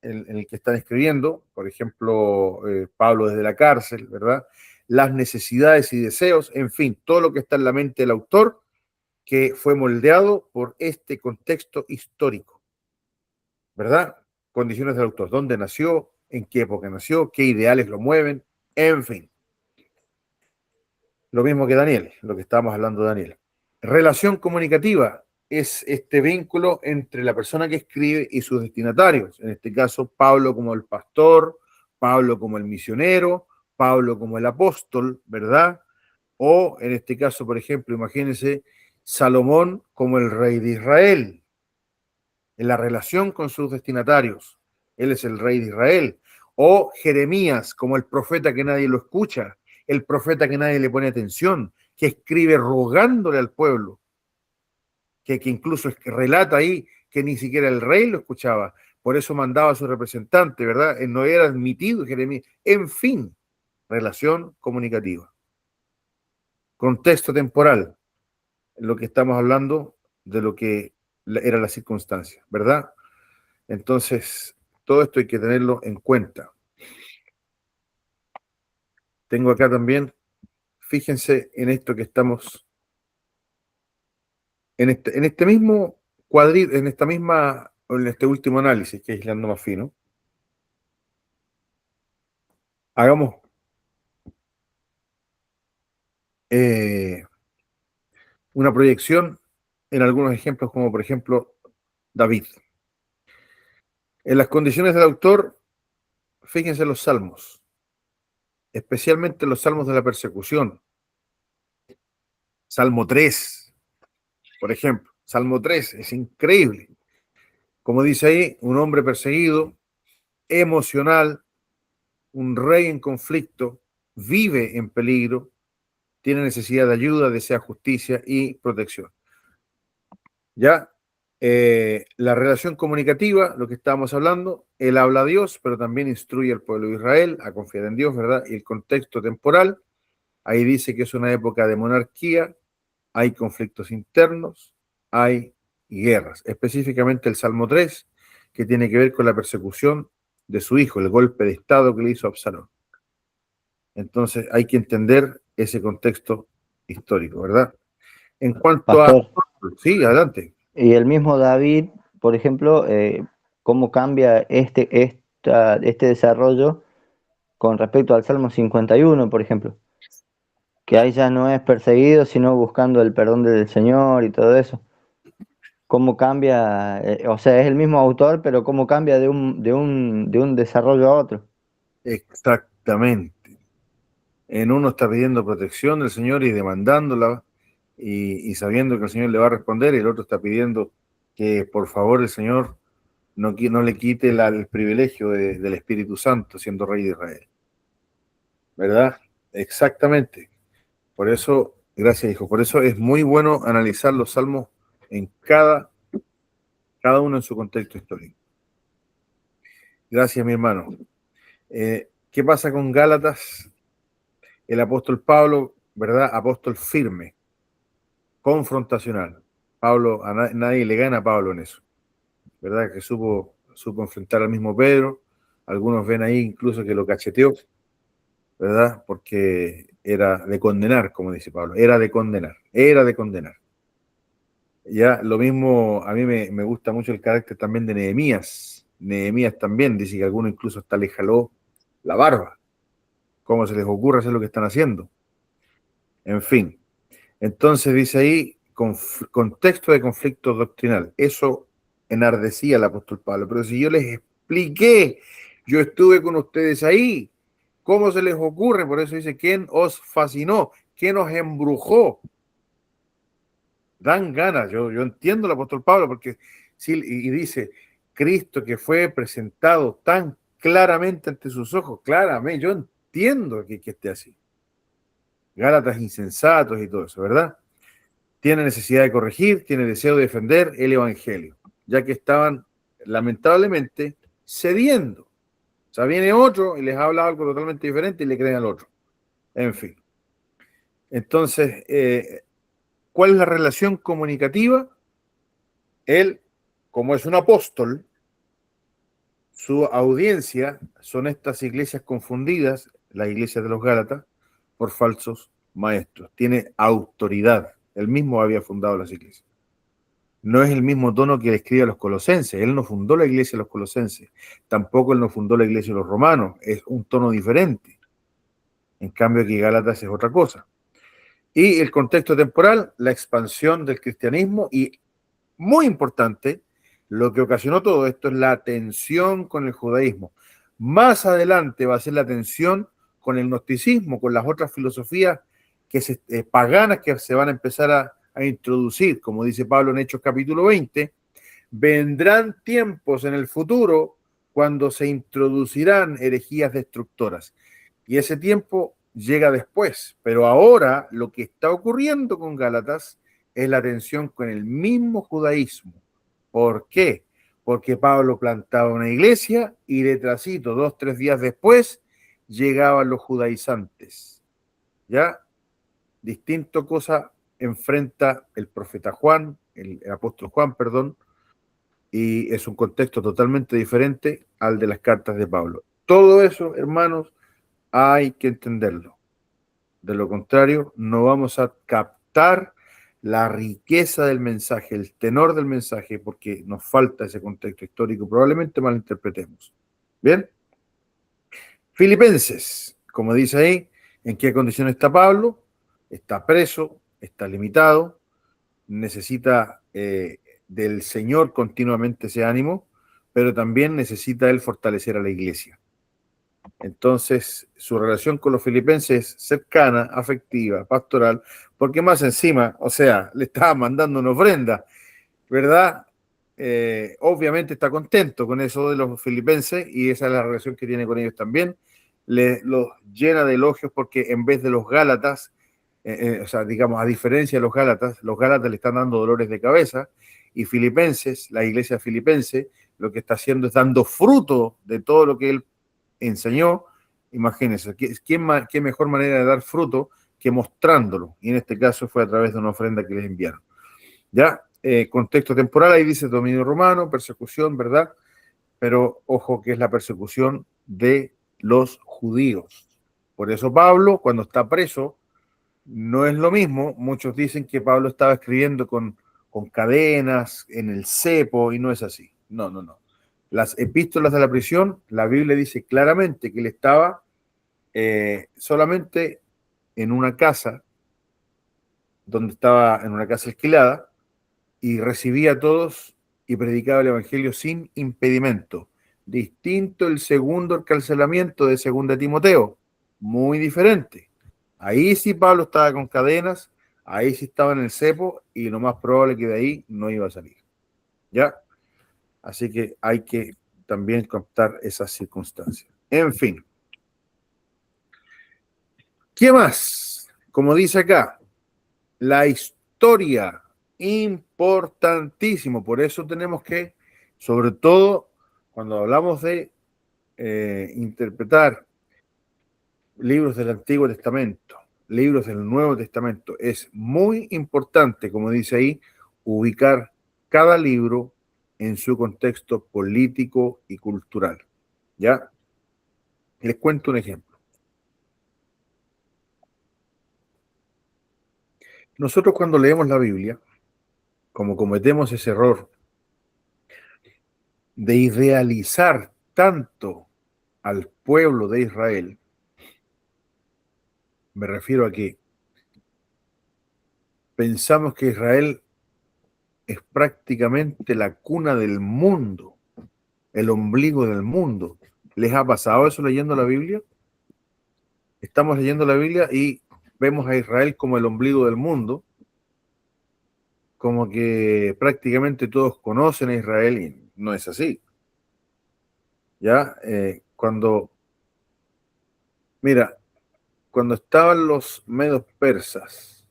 En el que están escribiendo, por ejemplo, Pablo desde la cárcel, ¿verdad? Las necesidades y deseos, en fin, todo lo que está en la mente del autor, que fue moldeado por este contexto histórico, ¿verdad? Condiciones del autor, dónde nació, en qué época nació, qué ideales lo mueven, en fin. Lo mismo que Daniel, lo que estábamos hablando de Daniel. Relación comunicativa es este vínculo entre la persona que escribe y sus destinatarios. En este caso, Pablo como el pastor, Pablo como el misionero, Pablo como el apóstol, ¿verdad? O en este caso, por ejemplo, imagínense Salomón como el rey de Israel, en la relación con sus destinatarios. Él es el rey de Israel. O Jeremías como el profeta que nadie lo escucha, el profeta que nadie le pone atención, que escribe rogándole al pueblo, que incluso relata ahí que ni siquiera el rey lo escuchaba, por eso mandaba a su representante, ¿verdad? Él no era admitido Jeremías. En fin, relación comunicativa. Contexto temporal, lo que estamos hablando de lo que era la circunstancia, ¿verdad? Entonces, todo esto hay que tenerlo en cuenta. Tengo acá también, fíjense en esto que estamos, en este mismo cuadrito, en este último análisis, que es hilando más fino, hagamos una proyección en algunos ejemplos, como por ejemplo David. En las condiciones del autor, fíjense los salmos, especialmente los salmos de la persecución. Salmo 3, por ejemplo. Salmo 3 es increíble. Como dice ahí, un hombre perseguido, emocional, un rey en conflicto, vive en peligro, tiene necesidad de ayuda, desea justicia y protección. Ya, la relación comunicativa, lo que estábamos hablando, él habla a Dios, pero también instruye al pueblo de Israel a confiar en Dios, ¿verdad? Y el contexto temporal, ahí dice que es una época de monarquía, hay conflictos internos, hay guerras. Específicamente el Salmo 3, que tiene que ver con la persecución de su hijo, el golpe de estado que le hizo Absalón. Entonces hay que entender ese contexto histórico, ¿verdad? En cuanto a... Pastor, Sí, adelante. y el mismo David, por ejemplo, ¿cómo cambia este desarrollo con respecto al Salmo 51, por ejemplo? Que ahí ya no es perseguido, sino buscando el perdón del Señor y todo eso. ¿Cómo cambia? O sea, es el mismo autor, pero ¿cómo cambia de un desarrollo a otro? Exactamente. En uno está pidiendo protección del Señor y demandándola y sabiendo que el Señor le va a responder, y el otro está pidiendo que por favor el Señor no le quite el privilegio del Espíritu Santo siendo rey de Israel. ¿Verdad? Exactamente. Por eso, gracias hijo, por eso es muy bueno analizar los salmos en cada uno en su contexto histórico. Gracias mi hermano. ¿Qué pasa con Gálatas? El apóstol Pablo, ¿verdad? Apóstol firme, confrontacional. Pablo, nadie le gana a Pablo en eso, ¿verdad? Que supo enfrentar al mismo Pedro. Algunos ven ahí incluso que lo cacheteó, ¿verdad? Porque era de condenar, como dice Pablo, era de condenar. Ya, lo mismo, a mí me gusta mucho el carácter también de Nehemías. Nehemías también dice que alguno incluso hasta le jaló la barba. ¿Cómo se les ocurre hacer lo que están haciendo? En fin, entonces dice ahí, contexto de conflicto doctrinal. Eso enardecía al apóstol Pablo. Pero si yo les expliqué, yo estuve con ustedes ahí, ¿cómo se les ocurre? Por eso dice, ¿quién os fascinó? ¿Quién os embrujó? Dan ganas, yo entiendo al apóstol Pablo, porque sí, y dice, Cristo que fue presentado tan claramente ante sus ojos, claramente, yo entiendo que esté así. Gálatas insensatos y todo eso, ¿verdad? Tiene necesidad de corregir, tiene deseo de defender el evangelio, ya que estaban lamentablemente cediendo. O sea, viene otro y les habla algo totalmente diferente y le creen al otro. En fin. Entonces, ¿cuál es la relación comunicativa? Él, como es un apóstol, su audiencia son estas iglesias confundidas, las iglesias de los Gálatas, por falsos maestros. Tiene autoridad. Él mismo había fundado las iglesias. No es el mismo tono que le escribe a los colosenses. Él no fundó la iglesia de los colosenses. Tampoco él no fundó la iglesia de los romanos. Es un tono diferente. En cambio, aquí Gálatas es otra cosa. Y el contexto temporal, la expansión del cristianismo y, muy importante, lo que ocasionó todo esto es la tensión con el judaísmo. Más adelante va a ser la tensión con el gnosticismo, con las otras filosofías paganas que se van a empezar a introducir. Como dice Pablo en Hechos capítulo 20, vendrán tiempos en el futuro cuando se introducirán herejías destructoras. Y ese tiempo llega después. Pero ahora lo que está ocurriendo con Gálatas es la tensión con el mismo judaísmo. ¿Por qué? Porque Pablo plantaba una iglesia y detrásito, 2-3 días después, llegaban los judaizantes. ¿Ya? Distinto cosa enfrenta el profeta Juan, el apóstol Juan, perdón, y es un contexto totalmente diferente al de las cartas de Pablo. Todo eso, hermanos, hay que entenderlo. De lo contrario, no vamos a captar la riqueza del mensaje, el tenor del mensaje, porque nos falta ese contexto histórico. Probablemente malinterpretemos. Bien. Filipenses, como dice ahí, ¿en qué condición está Pablo? Está preso, está limitado, necesita del Señor continuamente ese ánimo, pero también necesita él fortalecer a la iglesia. Entonces, su relación con los filipenses es cercana, afectiva, pastoral, porque más encima, o sea, le estaba mandando una ofrenda, ¿verdad? Obviamente está contento con eso de los filipenses y esa es la relación que tiene con ellos también. Los llena de elogios porque en vez de los Gálatas, o sea, digamos, a diferencia de los Gálatas le están dando dolores de cabeza y Filipenses, la iglesia filipense, lo que está haciendo es dando fruto de todo lo que él enseñó. Imagínense, ¿qué mejor manera de dar fruto que mostrándolo, y en este caso fue a través de una ofrenda que les enviaron. Ya, contexto temporal, ahí dice dominio romano, persecución, ¿verdad? Pero ojo que es la persecución de los judíos. Por eso Pablo, cuando está preso, no es lo mismo. Muchos dicen que Pablo estaba escribiendo con cadenas en el cepo, y no es así. No, no, no. Las epístolas de la prisión, la Biblia dice claramente que él estaba solamente en una casa, donde estaba en una casa alquilada, y recibía a todos y predicaba el evangelio sin impedimento. Distinto el segundo encarcelamiento de 2 Timoteo, muy diferente. Ahí sí Pablo estaba con cadenas, ahí sí estaba en el cepo, y lo más probable que de ahí no iba a salir. ¿Ya? Así que hay que también captar esas circunstancias. En fin. ¿Qué más? Como dice acá, la historia, importantísimo. Por eso tenemos que, sobre todo cuando hablamos de interpretar libros del Antiguo Testamento, libros del Nuevo Testamento, es muy importante, como dice ahí, ubicar cada libro en su contexto político y cultural. ¿Ya? Les cuento un ejemplo. Nosotros cuando leemos la Biblia, como cometemos ese error de idealizar tanto al pueblo de Israel, me refiero a que pensamos que Israel es prácticamente la cuna del mundo, el ombligo del mundo. ¿Les ha pasado eso leyendo la Biblia? Estamos leyendo la Biblia y vemos a Israel como el ombligo del mundo, como que prácticamente todos conocen a Israel, y no es así. ¿Ya? Mira, cuando estaban los medos persas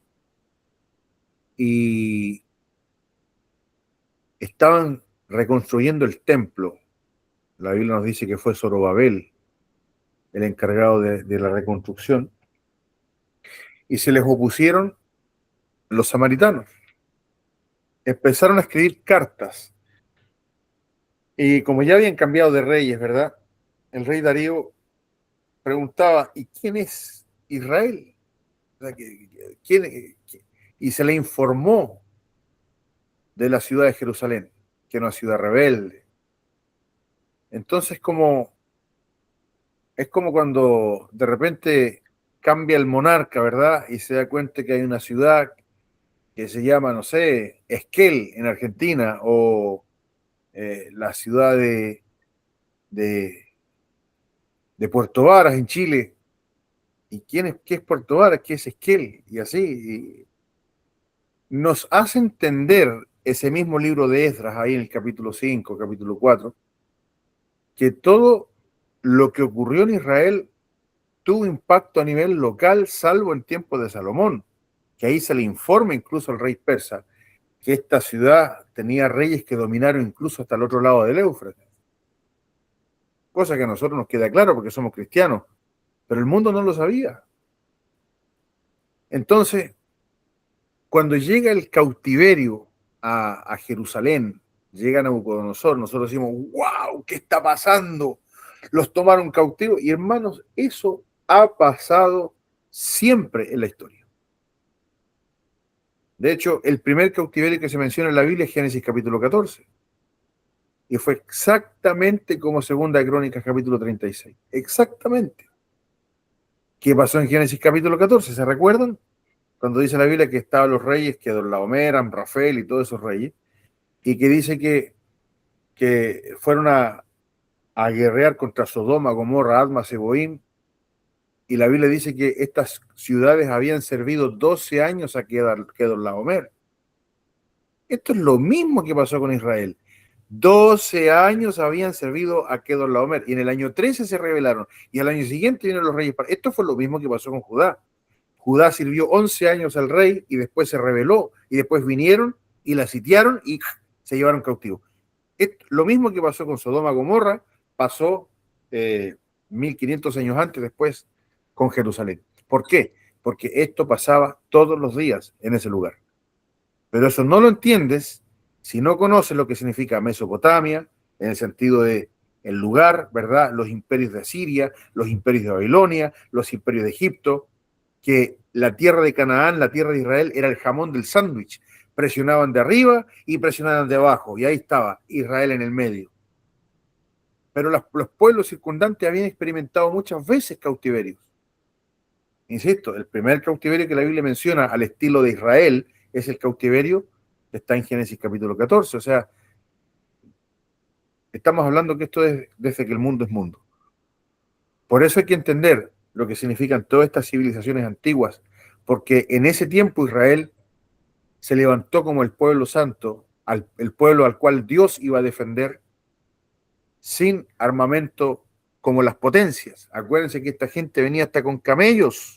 y estaban reconstruyendo el templo, la Biblia nos dice que fue Zorobabel el encargado de la reconstrucción, y se les opusieron los samaritanos. Empezaron a escribir cartas, y como ya habían cambiado de reyes, ¿verdad? El rey Darío preguntaba, ¿y quién es Israel? O sea, y se le informó de la ciudad de Jerusalén, que era una ciudad rebelde. Entonces, es como cuando de repente cambia el monarca, ¿verdad? Y se da cuenta que hay una ciudad que se llama, no sé, Esquel en Argentina, o la ciudad de, de Puerto Varas en Chile. ¿Y qué es Puerto Varas? ¿Qué es Esquel? Y así. Y nos hace entender ese mismo libro de Esdras, ahí en el capítulo 5, capítulo 4, que todo lo que ocurrió en Israel tuvo impacto a nivel local, salvo en tiempos de Salomón, que ahí se le informa incluso al rey persa que esta ciudad tenía reyes que dominaron incluso hasta el otro lado del Éufrates. Cosa que a nosotros nos queda claro porque somos cristianos, pero el mundo no lo sabía. Entonces, cuando llega el cautiverio a Jerusalén, llega Nabucodonosor, nosotros decimos, wow, ¿qué está pasando? Los tomaron cautivos. Y hermanos, eso ha pasado siempre en la historia. De hecho, el primer cautiverio que se menciona en la Biblia es Génesis capítulo 14. Y fue exactamente como Segunda de Crónicas capítulo 36. Exactamente. ¿Qué pasó en Génesis capítulo 14? ¿Se recuerdan? Cuando dice la Biblia que estaban los reyes, que Kedorlaomer, Amrafel y todos esos reyes, y que dice que fueron a guerrear contra Sodoma, Gomorra, Adma, Seboim, y la Biblia dice que estas ciudades habían servido 12 años a Kedorlaomer. Esto es lo mismo que pasó con Israel. 12 años habían servido a Kedorlaomer, y en el año 13 se rebelaron, y al año siguiente vinieron los reyes. Esto fue lo mismo que pasó con Judá. Judá sirvió 11 años al rey y después se rebeló, y después vinieron y la sitiaron y se llevaron cautivo. Lo mismo que pasó con Sodoma y Gomorra pasó 1500 años antes, después, con Jerusalén. ¿Por qué? porque esto pasaba todos los días en ese lugar. Pero eso no lo entiendes si no conoces lo que significa Mesopotamia, en el sentido de el lugar, ¿verdad? Los imperios de Asiria, los imperios de Babilonia, los imperios de Egipto, que la tierra de Canaán, la tierra de Israel, era el jamón del sándwich. Presionaban de arriba y presionaban de abajo, y ahí estaba Israel en el medio. Pero los pueblos circundantes habían experimentado muchas veces cautiverios. Insisto, el primer cautiverio que la Biblia menciona al estilo de Israel es el cautiverio que está en Génesis capítulo 14. O sea, estamos hablando que esto es desde que el mundo es mundo. Por eso hay que entender lo que significan todas estas civilizaciones antiguas, porque en ese tiempo Israel se levantó como el pueblo santo, el pueblo al cual Dios iba a defender sin armamento como las potencias. Acuérdense que esta gente venía hasta con camellos.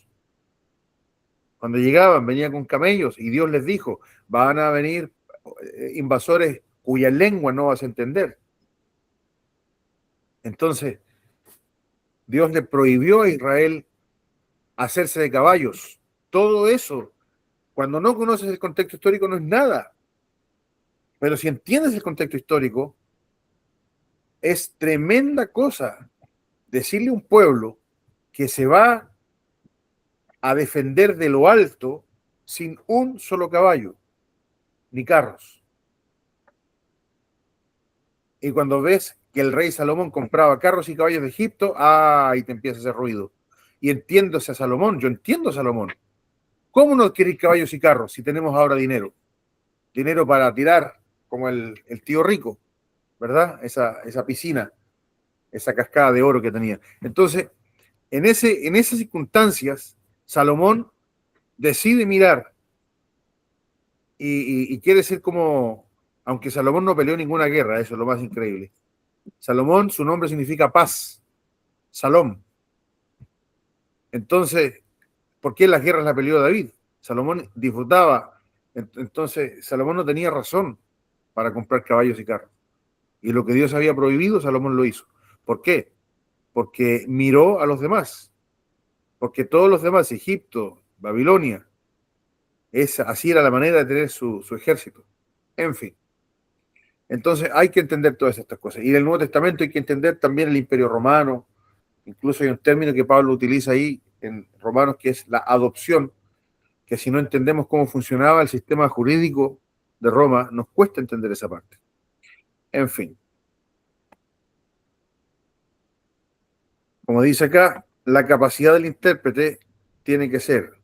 Cuando llegaban, venían con camellos y Dios les dijo, van a venir invasores cuya lengua no vas a entender. Entonces, Dios le prohibió a Israel hacerse de caballos. Todo eso, cuando no conoces el contexto histórico, no es nada. Pero si entiendes el contexto histórico, es tremenda cosa decirle a un pueblo que se va a defender de lo alto sin un solo caballo, ni carros. Y cuando ves que el rey Salomón compraba carros y caballos de Egipto, ahí te empieza a hacer ruido. Y entiendo a Salomón, yo entiendo a Salomón. ¿Cómo no adquirir caballos y carros si tenemos ahora dinero? Dinero para tirar, como el tío rico, ¿verdad? Esa piscina, esa cascada de oro que tenía. Entonces, en esas circunstancias, Salomón decide mirar y quiere ser como, aunque Salomón no peleó ninguna guerra, eso es lo más increíble. Salomón, su nombre significa paz, Salom. Entonces, ¿por qué las guerras las peleó David? Salomón disfrutaba. Entonces, Salomón no tenía razón para comprar caballos y carros. Y lo que Dios había prohibido, Salomón lo hizo. ¿Por qué? Porque miró a los demás. Porque todos los demás, Egipto, Babilonia, así era la manera de tener su ejército. En fin. Entonces hay que entender todas estas cosas. Y en el Nuevo Testamento hay que entender también el Imperio Romano. Incluso hay un término que Pablo utiliza ahí en Romanos, que es la adopción, que si no entendemos cómo funcionaba el sistema jurídico de Roma, nos cuesta entender esa parte. En fin. Como dice acá, la capacidad del intérprete tiene que ser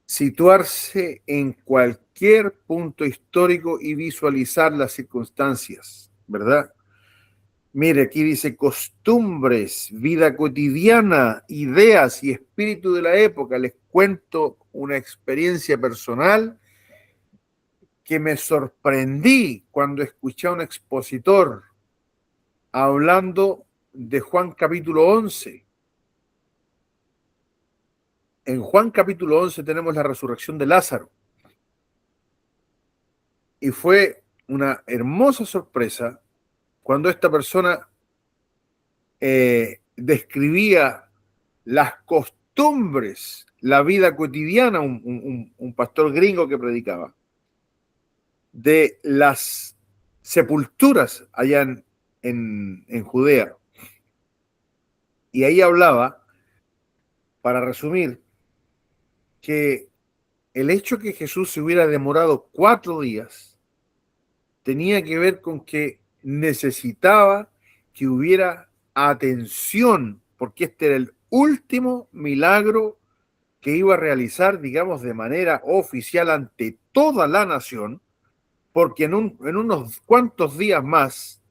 situarse en cualquier punto histórico y visualizar las circunstancias, ¿verdad? Mire, aquí dice costumbres, vida cotidiana, ideas y espíritu de la época. Les cuento una experiencia personal que me sorprendí cuando escuché a un expositor hablando de Juan capítulo 11. En Juan capítulo 11 tenemos la resurrección de Lázaro. Y fue una hermosa sorpresa cuando esta persona describía las costumbres, la vida cotidiana, un pastor gringo que predicaba, de las sepulturas allá en Judea. Y ahí hablaba, para resumir, que el hecho que Jesús se hubiera demorado 4 días tenía que ver con que necesitaba que hubiera atención, porque este era el último milagro que iba a realizar, digamos, de manera oficial ante toda la nación, porque en unos cuantos días más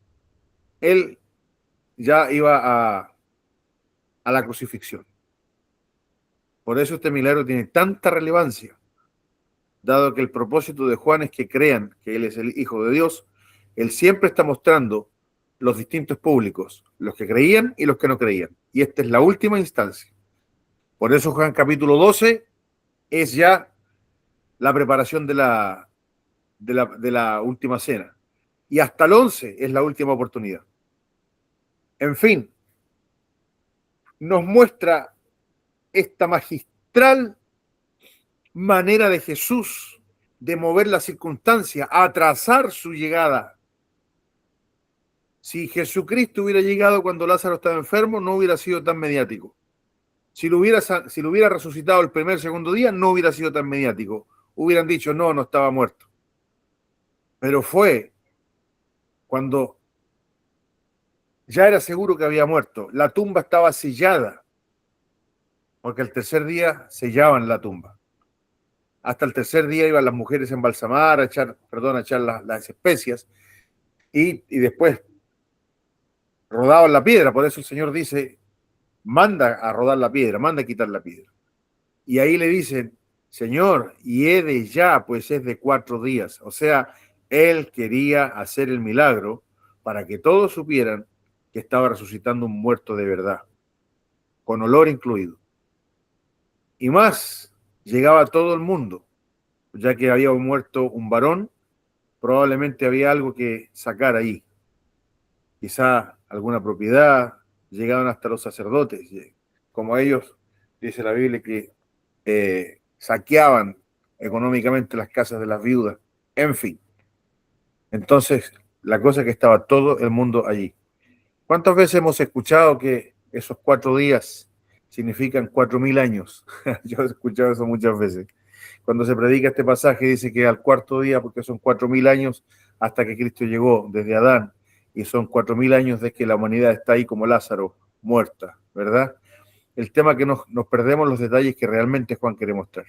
él ya iba a la crucifixión. Por eso este milagro tiene tanta relevancia, dado que el propósito de Juan es que crean que él es el Hijo de Dios. Él siempre está mostrando los distintos públicos, los que creían y los que no creían. Y esta es la última instancia. Por eso Juan capítulo 12 es ya la preparación de la última cena. Y hasta el 11 es la última oportunidad. En fin, nos muestra esta magistral manera de Jesús de mover la circunstancia, atrasar su llegada. Si Jesucristo hubiera llegado cuando Lázaro estaba enfermo, no hubiera sido tan mediático. Si lo hubiera resucitado el primer, segundo día, no hubiera sido tan mediático. Hubieran dicho, no, no estaba muerto. Pero fue cuando ya era seguro que había muerto. La tumba estaba sellada, porque el tercer día sellaban la tumba. Hasta el tercer día iban las mujeres a embalsamar, a echar las especias, y después rodaban la piedra. Por eso el Señor dice, manda a rodar la piedra, manda a quitar la piedra. Y ahí le dicen, Señor, y he de ya, pues es de 4 días. O sea, Él quería hacer el milagro para que todos supieran que estaba resucitando un muerto de verdad, con olor incluido. Y más, llegaba a todo el mundo, ya que había muerto un varón, probablemente había algo que sacar ahí. Quizá alguna propiedad, llegaban hasta los sacerdotes, como ellos, dice la Biblia, que saqueaban económicamente las casas de las viudas, en fin. Entonces, la cosa es que estaba todo el mundo allí. ¿Cuántas veces hemos escuchado que esos 4 días significan 4.000 años? Yo he escuchado eso muchas veces. Cuando se predica este pasaje dice que al 4.º día, porque son 4.000 años hasta que Cristo llegó, desde Adán, y son 4.000 años de que la humanidad está ahí como Lázaro, muerta, ¿verdad? El tema que nos perdemos los detalles que realmente Juan quiere mostrar.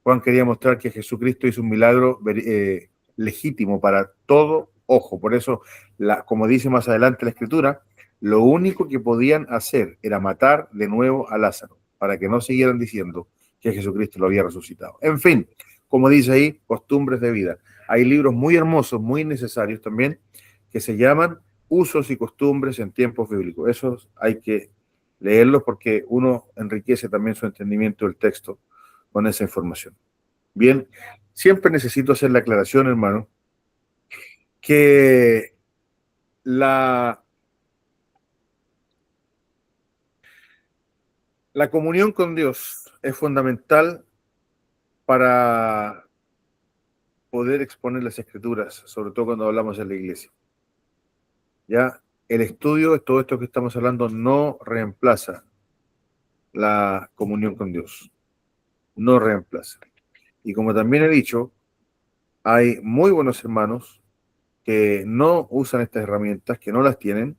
Juan quería mostrar que Jesucristo hizo un milagro legítimo para todo ojo. Por eso, como dice más adelante la Escritura, lo único que podían hacer era matar de nuevo a Lázaro, para que no siguieran diciendo que Jesucristo lo había resucitado. En fin, como dice ahí, costumbres de vida. Hay libros muy hermosos, muy necesarios también, que se llaman Usos y Costumbres en Tiempos Bíblicos. Esos hay que leerlos porque uno enriquece también su entendimiento del texto con esa información. Bien, siempre necesito hacer la aclaración, hermano, que la comunión con Dios es fundamental para poder exponer las Escrituras, sobre todo cuando hablamos en la iglesia. Ya, el estudio de todo esto que estamos hablando no reemplaza la comunión con Dios, no reemplaza. Y como también he dicho, hay muy buenos hermanos que no usan estas herramientas, que no las tienen,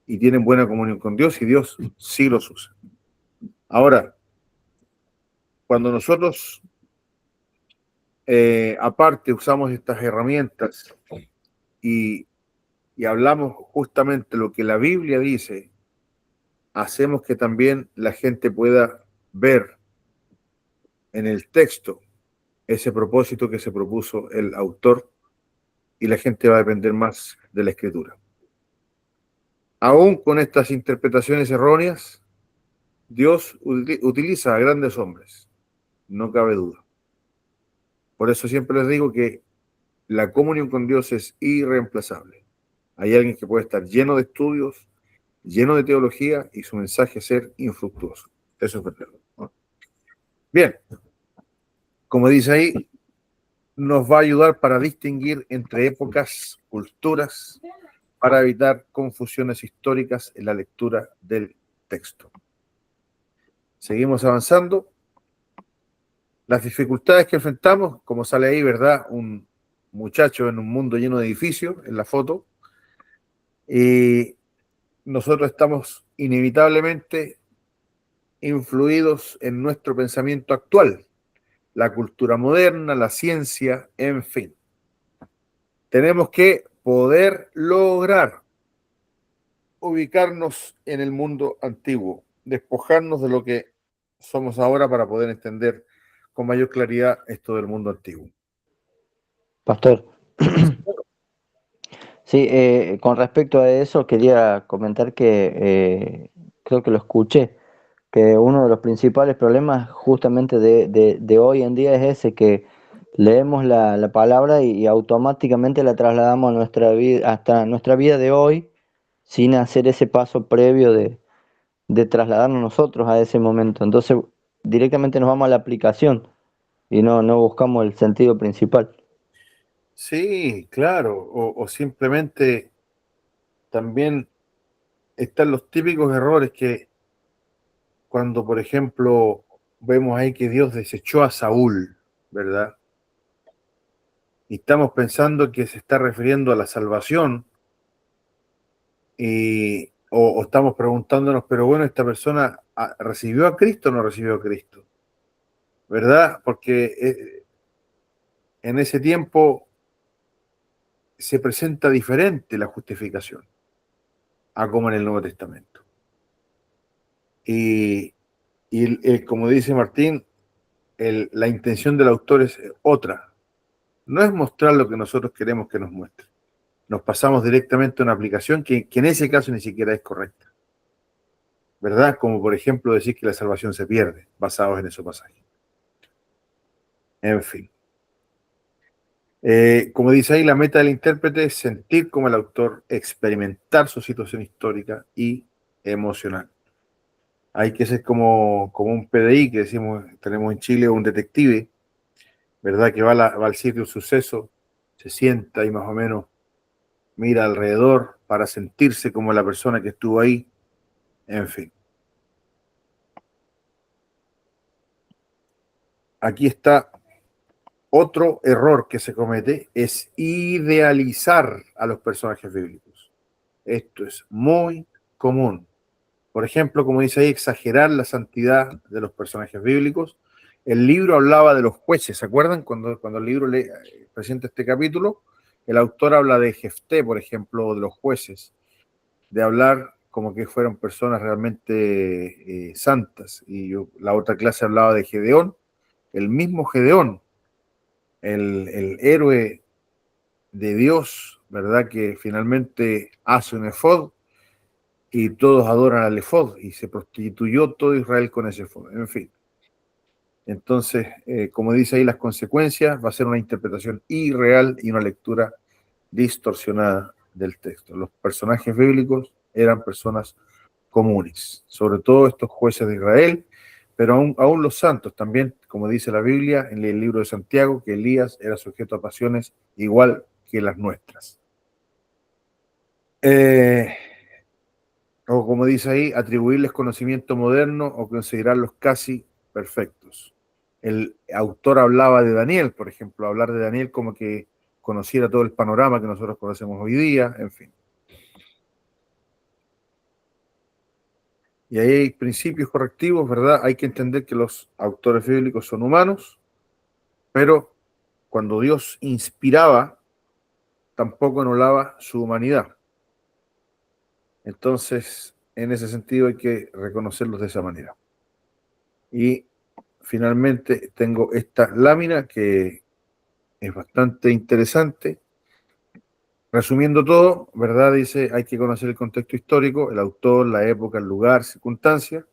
y tienen buena comunión con Dios, y Dios sí los usa. Ahora, cuando nosotros, aparte, usamos estas herramientas y hablamos justamente lo que la Biblia dice, hacemos que también la gente pueda ver en el texto ese propósito que se propuso el autor, y la gente va a depender más de la Escritura. Aún con estas interpretaciones erróneas, Dios utiliza a grandes hombres, no cabe duda. Por eso siempre les digo que la comunión con Dios es irreemplazable. Hay alguien que puede estar lleno de estudios, lleno de teología, y su mensaje ser infructuoso. Eso es verdad. Bien, como dice ahí, nos va a ayudar para distinguir entre épocas, culturas, para evitar confusiones históricas en la lectura del texto. Seguimos avanzando. Las dificultades que enfrentamos, como sale ahí, ¿verdad? Un muchacho en un mundo lleno de edificios, en la foto, y nosotros estamos inevitablemente influidos en nuestro pensamiento actual, la cultura moderna, la ciencia, en fin. Tenemos que poder lograr ubicarnos en el mundo antiguo, despojarnos de lo que somos ahora para poder entender con mayor claridad esto del mundo antiguo. Pastor, sí, con respecto a eso quería comentar que creo que lo escuché, que uno de los principales problemas justamente de hoy en día es ese, que leemos la palabra y automáticamente la trasladamos a nuestra vida, hasta nuestra vida de hoy, sin hacer ese paso previo de trasladarnos nosotros a ese momento. Entonces, directamente nos vamos a la aplicación y no buscamos el sentido principal. Sí, claro, o simplemente también están los típicos errores que cuando, por ejemplo, vemos ahí que Dios desechó a Saúl, ¿verdad? Y estamos pensando que se está refiriendo a la salvación o estamos preguntándonos, pero bueno, ¿esta persona recibió a Cristo o no recibió a Cristo? ¿Verdad? Porque en ese tiempo se presenta diferente la justificación a como en el Nuevo Testamento. Y, como dice Martín, la intención del autor es otra. No es mostrar lo que nosotros queremos que nos muestre. Nos pasamos directamente a una aplicación que en ese caso ni siquiera es correcta. ¿Verdad? Como por ejemplo decir que la salvación se pierde, basados en esos pasajes. En fin. Como dice ahí, la meta del intérprete es sentir como el autor, experimentar su situación histórica y emocional. Hay que ser como un PDI que decimos, tenemos en Chile, un detective, ¿verdad? Que va al sitio del suceso, se sienta y más o menos mira alrededor para sentirse como la persona que estuvo ahí, en fin. Aquí está otro error que se comete, es idealizar a los personajes bíblicos. Esto es muy común. Por ejemplo, como dice ahí, exagerar la santidad de los personajes bíblicos. El libro hablaba de los jueces, ¿se acuerdan? Cuando el libro presenta este capítulo, el autor habla de Jefté, por ejemplo, o de los jueces, de hablar como que fueron personas realmente santas. Y la otra clase hablaba de Gedeón, el mismo Gedeón, el héroe de Dios, ¿verdad? Que finalmente hace un efod y todos adoran al efod y se prostituyó todo Israel con ese efod. En fin. Entonces, como dice ahí, las consecuencias va a ser una interpretación irreal y una lectura distorsionada del texto. Los personajes bíblicos eran personas comunes, sobre todo estos jueces de Israel, pero aún los santos también, como dice la Biblia en el libro de Santiago, que Elías era sujeto a pasiones igual que las nuestras. O como dice ahí, atribuirles conocimiento moderno o considerarlos casi perfectos. El autor hablaba de Daniel, por ejemplo, hablar de Daniel como que conociera todo el panorama que nosotros conocemos hoy día, en fin. Y ahí hay principios correctivos, ¿verdad? Hay que entender que los autores bíblicos son humanos, pero cuando Dios inspiraba, tampoco anulaba su humanidad. Entonces, en ese sentido hay que reconocerlos de esa manera. Y finalmente tengo esta lámina que es bastante interesante. Resumiendo todo, ¿verdad? Dice, hay que conocer el contexto histórico, el autor, la época, el lugar, circunstancias.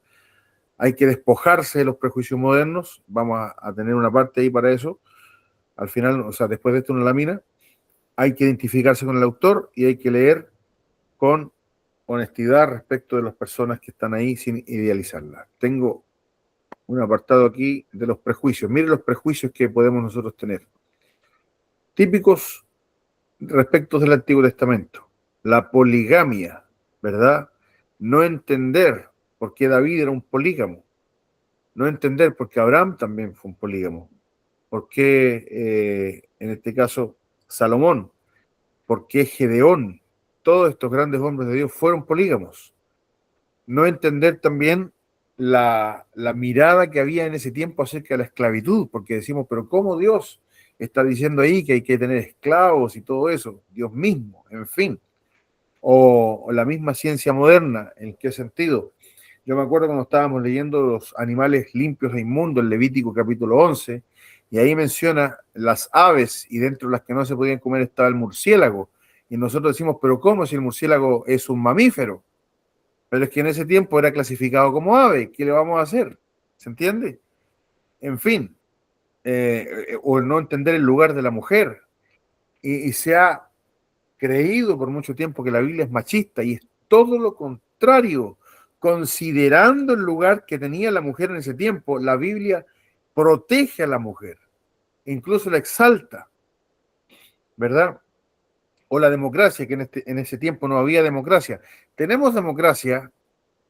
Hay que despojarse de los prejuicios modernos. Vamos a tener una parte ahí para eso. Al final, o sea, después de esto una lámina, hay que identificarse con el autor y hay que leer con honestidad respecto de las personas que están ahí sin idealizarlas. Tengo un apartado aquí de los prejuicios. Miren los prejuicios que podemos nosotros tener. Típicos respecto del Antiguo Testamento. La poligamia, ¿verdad? No entender por qué David era un polígamo. No entender por qué Abraham también fue un polígamo. Por qué, en este caso, Salomón. Por qué Gedeón. Todos estos grandes hombres de Dios fueron polígamos. No entender también la mirada que había en ese tiempo acerca de la esclavitud, porque decimos, pero ¿cómo Dios está diciendo ahí que hay que tener esclavos y todo eso? Dios mismo, en fin. O la misma ciencia moderna, ¿en qué sentido? Yo me acuerdo cuando estábamos leyendo los animales limpios e inmundos, en Levítico capítulo 11, y ahí menciona las aves, y dentro de las que no se podían comer estaba el murciélago. Y nosotros decimos, pero ¿cómo si el murciélago es un mamífero? Pero es que en ese tiempo era clasificado como ave, ¿qué le vamos a hacer? ¿Se entiende? En fin, o no entender el lugar de la mujer. Y se ha creído por mucho tiempo que la Biblia es machista y es todo lo contrario. considerando el lugar que tenía la mujer en ese tiempo, la Biblia protege a la mujer, incluso la exalta, ¿verdad? O la democracia, que en ese tiempo no había democracia. Tenemos democracia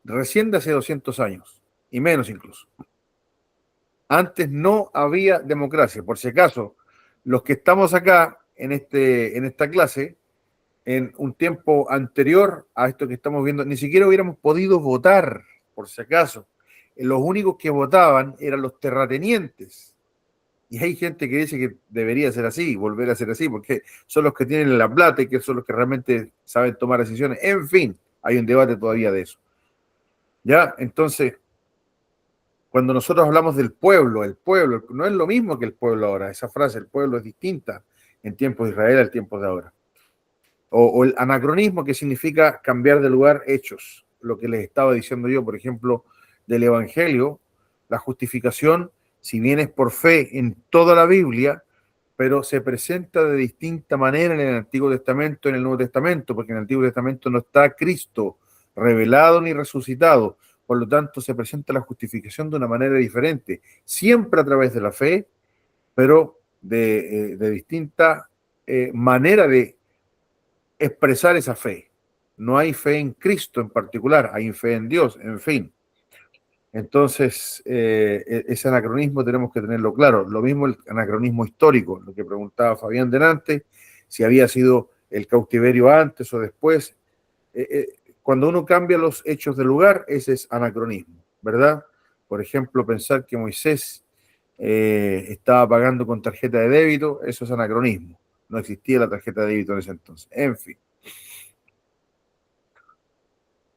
recién de hace 200 años, y menos incluso. Antes no había democracia. Por si acaso, los que estamos acá en esta clase, en un tiempo anterior a esto que estamos viendo, ni siquiera hubiéramos podido votar, por si acaso. Los únicos que votaban eran los terratenientes. Y hay gente que dice que debería ser así, volver a ser así, porque son los que tienen la plata y que son los que realmente saben tomar decisiones. En fin, hay un debate todavía de eso. ¿Ya? Entonces, cuando nosotros hablamos del pueblo, el pueblo no es lo mismo que el pueblo ahora. Esa frase, el pueblo, es distinta en tiempos de Israel al tiempo de ahora. O el anacronismo, que significa cambiar de lugar hechos. Lo que les estaba diciendo yo, por ejemplo, del Evangelio, la justificación, si bien es por fe en toda la Biblia, pero se presenta de distinta manera en el Antiguo Testamento y en el Nuevo Testamento, porque en el Antiguo Testamento no está Cristo revelado ni resucitado. Por lo tanto, se presenta la justificación de una manera diferente, siempre a través de la fe, pero de distinta manera de expresar esa fe. No hay fe en Cristo en particular, hay fe en Dios, en fin. Entonces, ese anacronismo tenemos que tenerlo claro. Lo mismo el anacronismo histórico, lo que preguntaba Fabián delante, si había sido el cautiverio antes o después. Cuando uno cambia los hechos del lugar, ese es anacronismo, ¿verdad? Por ejemplo, pensar que Moisés estaba pagando con tarjeta de débito, eso es anacronismo. No existía la tarjeta de débito en ese entonces. En fin.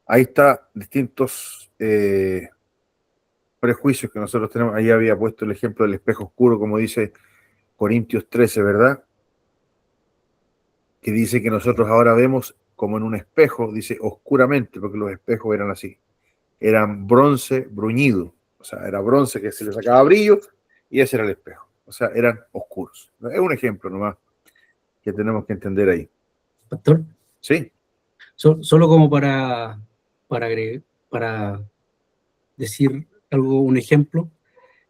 Ahí está distintos prejuicios que nosotros tenemos. Ahí había puesto el ejemplo del espejo oscuro, como dice Corintios 13, ¿verdad? Que dice que nosotros ahora vemos como en un espejo, dice oscuramente, porque los espejos eran así. Eran bronce bruñido, o sea, era bronce que se le sacaba brillo y ese era el espejo. O sea, eran oscuros. Es un ejemplo nomás que tenemos que entender ahí. Pastor, ¿Sí? solo como para decir algo, un ejemplo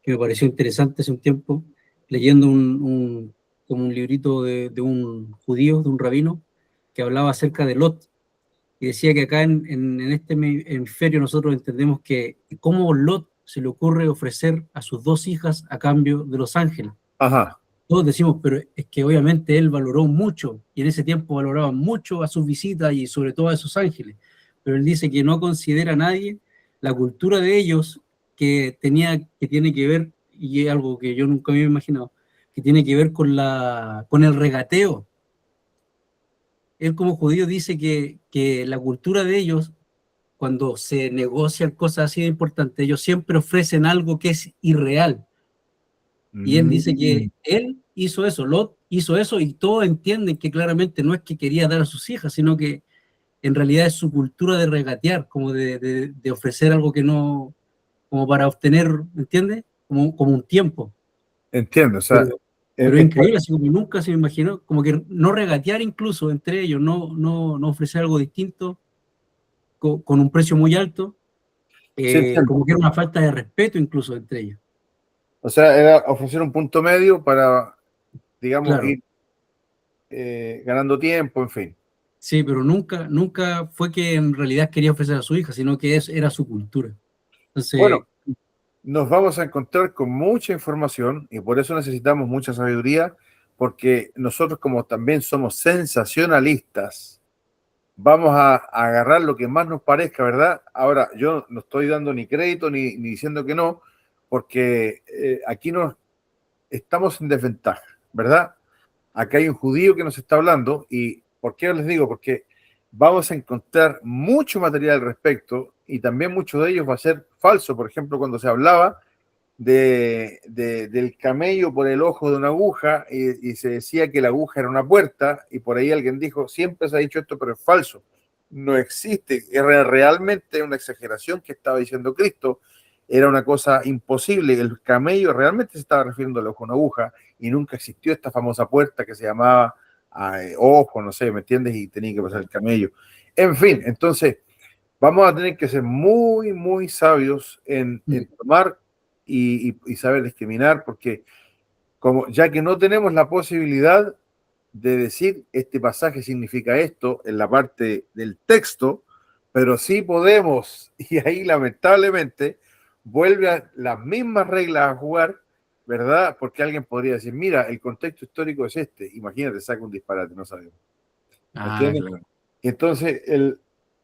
que me pareció interesante hace un tiempo, leyendo como un librito de un judío, de un rabino, que hablaba acerca de Lot, y decía que acá en este hemisferio nosotros entendemos que cómo Lot se le ocurre ofrecer a sus dos hijas a cambio de los ángeles. Ajá. Todos decimos, pero es que obviamente él valoró mucho, y en ese tiempo valoraba mucho a sus visitas y sobre todo a esos ángeles, pero él dice que no considera a nadie la cultura de ellos que tiene que ver, y es algo que yo nunca me había imaginado, que tiene que ver con el regateo. Él como judío dice que la cultura de ellos, cuando se negocian cosas así de importantes, ellos siempre ofrecen algo que es irreal. Y él dice que él hizo eso, Lot hizo eso, y todos entienden que claramente no es que quería dar a sus hijas, sino que en realidad es su cultura de regatear, como de ofrecer algo que no, como para obtener, ¿entiendes? Como un tiempo. Entiendo, o sea, Pero es increíble, así como nunca se me imaginó, como que no regatear incluso entre ellos, no ofrecer algo distinto con un precio muy alto, sí entiendo. como que era una falta de respeto incluso entre ellos. O sea, era ofrecer un punto medio para, digamos, Claro. ir ganando tiempo, en fin. Sí, pero nunca fue que en realidad quería ofrecer a su hija, sino que era su cultura. Entonces, Bueno, nos vamos a encontrar con mucha información y por eso necesitamos mucha sabiduría, porque nosotros como también somos sensacionalistas, vamos a agarrar lo que más nos parezca, ¿verdad? Ahora, yo no estoy dando ni crédito ni diciendo que no, porque aquí nos estamos en desventaja, ¿verdad? Acá hay un judío que nos está hablando y ¿por qué les digo? Porque vamos a encontrar mucho material al respecto y también mucho de ellos va a ser falso. Por ejemplo, cuando se hablaba del camello por el ojo de una aguja y se decía que la aguja era una puerta y por ahí alguien dijo, siempre se ha dicho esto, pero es falso. No existe, era realmente una exageración que estaba diciendo Cristo, era una cosa imposible. El camello realmente se estaba refiriendo al ojo de una aguja y nunca existió esta famosa puerta que se llamaba ojo, no sé, ¿me entiendes? Y tenía que pasar el camello. En fin, entonces vamos a tener que ser muy, muy sabios en tomar y saber discriminar, porque ya que no tenemos la posibilidad de decir este pasaje significa esto en la parte del texto, pero sí podemos, y ahí lamentablemente vuelve a las mismas reglas a jugar, ¿verdad? Porque alguien podría decir, mira, el contexto histórico es este, imagínate, saca un disparate, no sabemos. ¿Me entiendes? Claro. Entonces,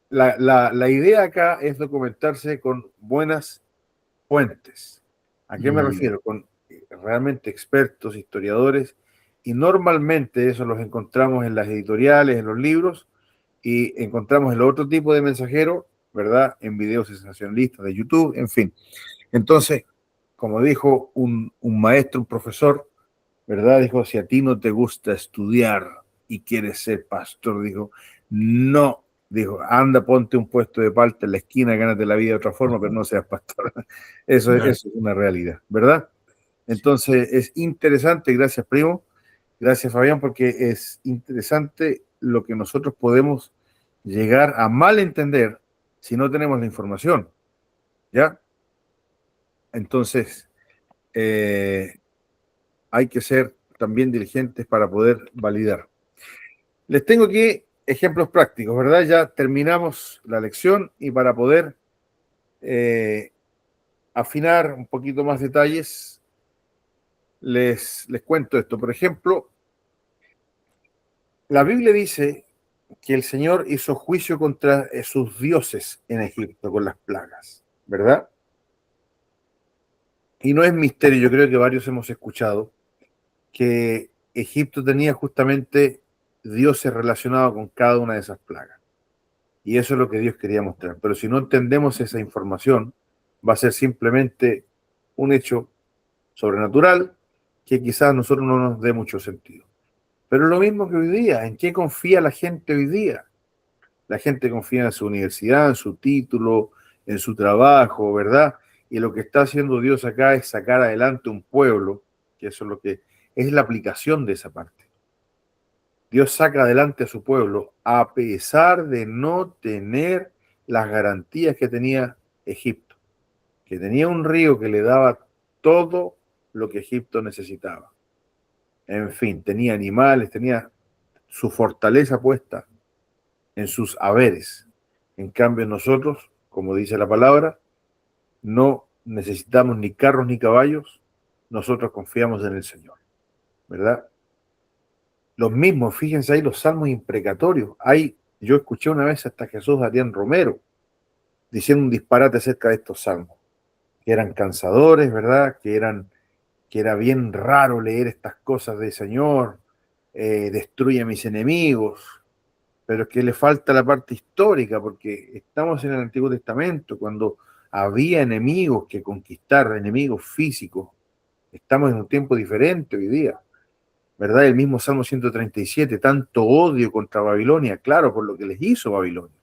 la idea acá es documentarse con buenas fuentes. ¿A qué me refiero? Con realmente expertos, historiadores, y normalmente eso los encontramos en las editoriales, en los libros, y encontramos el otro tipo de mensajero, ¿verdad? En videos sensacionalistas de YouTube, en fin. Entonces, como dijo un maestro, un profesor, ¿verdad? Dijo, si a ti no te gusta estudiar y quieres ser pastor, dijo, no, dijo, anda, ponte un puesto de palta en la esquina, gánate la vida de otra forma, pero no seas pastor. Eso es una realidad, ¿verdad? Entonces, es interesante, gracias, primo, gracias, Fabián, porque es interesante lo que nosotros podemos llegar a malentender si no tenemos la información, ¿ya? Entonces, hay que ser también diligentes para poder validar. Les tengo aquí ejemplos prácticos, ¿verdad? Ya terminamos la lección y para poder afinar un poquito más detalles, les cuento esto. Por ejemplo, la Biblia dice que el Señor hizo juicio contra sus dioses en Egipto con las plagas, ¿verdad? Y no es misterio, yo creo que varios hemos escuchado que Egipto tenía justamente dioses relacionados con cada una de esas plagas. Y eso es lo que Dios quería mostrar. Pero si no entendemos esa información, va a ser simplemente un hecho sobrenatural que quizás a nosotros no nos dé mucho sentido. Pero es lo mismo que hoy día. ¿En qué confía la gente hoy día? La gente confía en su universidad, en su título, en su trabajo, ¿verdad? Y lo que está haciendo Dios acá es sacar adelante un pueblo, que eso es lo que es la aplicación de esa parte. Dios saca adelante a su pueblo a pesar de no tener las garantías que tenía Egipto, que tenía un río que le daba todo lo que Egipto necesitaba. En fin, tenía animales, tenía su fortaleza puesta en sus haberes. En cambio, nosotros, como dice la palabra, no necesitamos ni carros ni caballos, nosotros confiamos en el Señor, ¿verdad? Los mismos, fíjense ahí los salmos imprecatorios. Yo escuché una vez hasta Jesús Adrián Romero diciendo un disparate acerca de estos salmos, que eran cansadores, ¿verdad? Que era bien raro leer estas cosas de Señor, destruye a mis enemigos, pero es que le falta la parte histórica, porque estamos en el Antiguo Testamento, cuando había enemigos que conquistar, enemigos físicos. Estamos en un tiempo diferente hoy día. ¿Verdad? El mismo Salmo 137, tanto odio contra Babilonia, claro, por lo que les hizo Babilonia.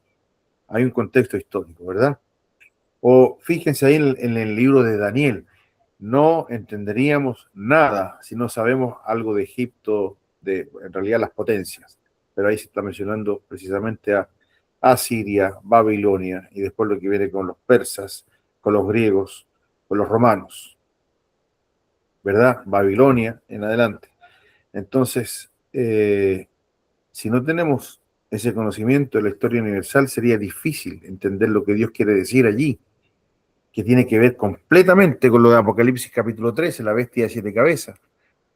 Hay un contexto histórico, ¿verdad? O fíjense ahí en el libro de Daniel, no entenderíamos nada si no sabemos algo de Egipto, en realidad las potencias, pero ahí se está mencionando precisamente a Asiria, Babilonia, y después lo que viene con los persas, con los griegos, con los romanos, ¿verdad? Babilonia en adelante. Entonces, si no tenemos ese conocimiento de la historia universal, sería difícil entender lo que Dios quiere decir allí, que tiene que ver completamente con lo de Apocalipsis capítulo 13, la bestia de 7 cabezas.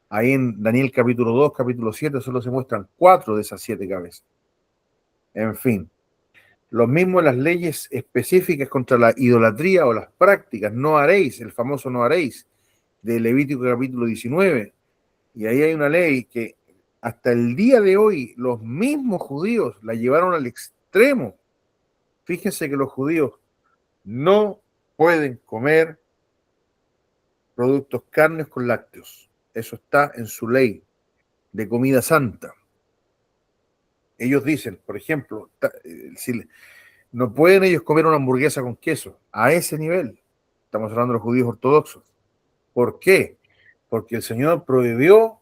Ahí en Daniel capítulo 2, capítulo 7, solo se muestran 4 de esas 7 cabezas. En fin, lo mismo en las leyes específicas contra la idolatría o las prácticas, no haréis, el famoso no haréis, de Levítico capítulo 19. Y ahí hay una ley que hasta el día de hoy los mismos judíos la llevaron al extremo. Fíjense que los judíos no pueden comer productos carnes con lácteos. Eso está en su ley de comida santa. Ellos dicen, por ejemplo, no pueden ellos comer una hamburguesa con queso. A ese nivel. Estamos hablando de los judíos ortodoxos. ¿Por qué? Porque el Señor prohibió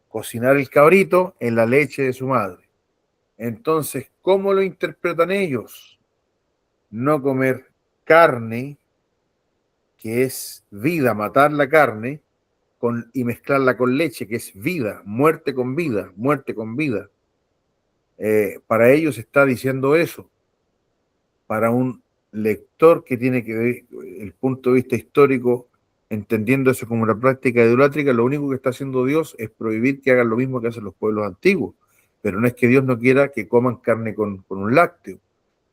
cocinar el cabrito en la leche de su madre. Entonces, ¿cómo lo interpretan ellos? no comer carne, que es vida, matar la carne, y mezclarla con leche, que es vida, muerte con vida, muerte con vida. Para ellos está diciendo eso. Para un lector que tiene que ver el punto de vista histórico, entendiendo eso como una práctica idolátrica, lo único que está haciendo Dios es prohibir que hagan lo mismo que hacen los pueblos antiguos. Pero no es que Dios no quiera que coman carne con un lácteo,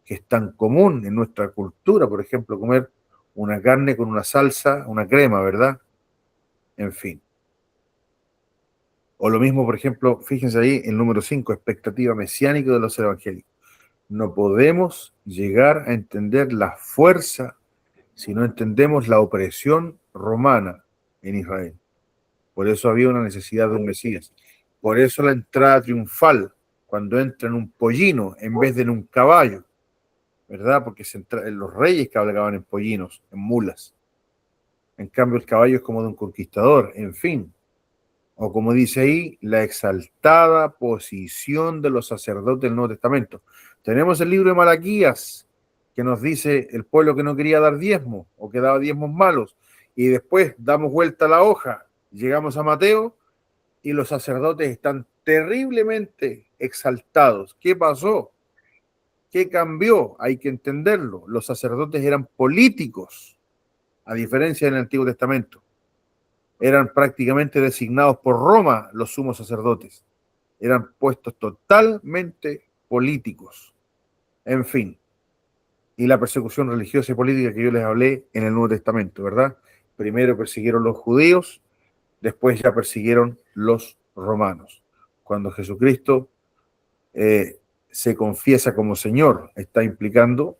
que es tan común en nuestra cultura, por ejemplo, comer una carne con una salsa, una crema, ¿verdad? En fin. O lo mismo, por ejemplo, fíjense ahí, el número 5, expectativa mesiánica de los evangélicos. No podemos llegar a entender la fuerza si no entendemos la opresión romana en Israel. Por eso había una necesidad de un Mesías. Por eso la entrada triunfal, cuando entra en un pollino en vez de en un caballo, ¿verdad? Porque los reyes cabalgaban en pollinos, en mulas. En cambio, el caballo es como de un conquistador, en fin. O como dice ahí, la exaltada posición de los sacerdotes del Nuevo Testamento. Tenemos el libro de Malaquías, que nos dice el pueblo que no quería dar diezmo o que daba diezmos malos. Y después damos vuelta a la hoja, llegamos a Mateo y los sacerdotes están terriblemente exaltados. ¿Qué pasó? ¿Qué cambió? Hay que entenderlo. Los sacerdotes eran políticos, a diferencia del Antiguo Testamento. Eran prácticamente designados por Roma los sumos sacerdotes. Eran puestos totalmente políticos. En fin. Y la persecución religiosa y política que yo les hablé en el Nuevo Testamento, ¿verdad? Primero persiguieron los judíos, después ya persiguieron los romanos. Cuando Jesucristo se confiesa como Señor, está implicando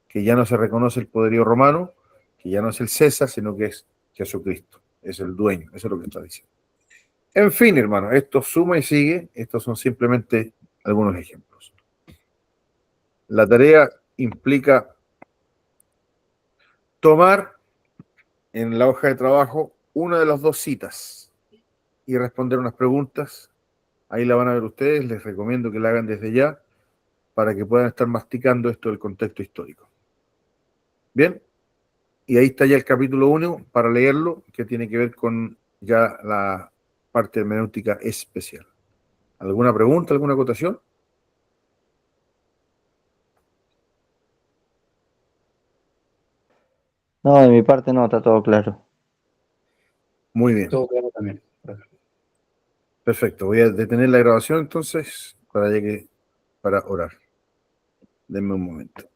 que ya no se reconoce el poderío romano, que ya no es el César, sino que es Jesucristo, es el dueño, eso es lo que está diciendo. En fin, hermano, esto suma y sigue, estos son simplemente algunos ejemplos. La tarea implica tomar en la hoja de trabajo una de las dos citas y responder unas preguntas. Ahí la van a ver ustedes, les recomiendo que la hagan desde ya para que puedan estar masticando esto del contexto histórico. Bien, y ahí está ya el capítulo 1 para leerlo, que tiene que ver con ya la parte hermenéutica especial. ¿Alguna pregunta, alguna acotación? No, de mi parte no, está todo claro. Muy bien. Todo claro también. Perfecto. Voy a detener la grabación entonces para orar. Denme un momento.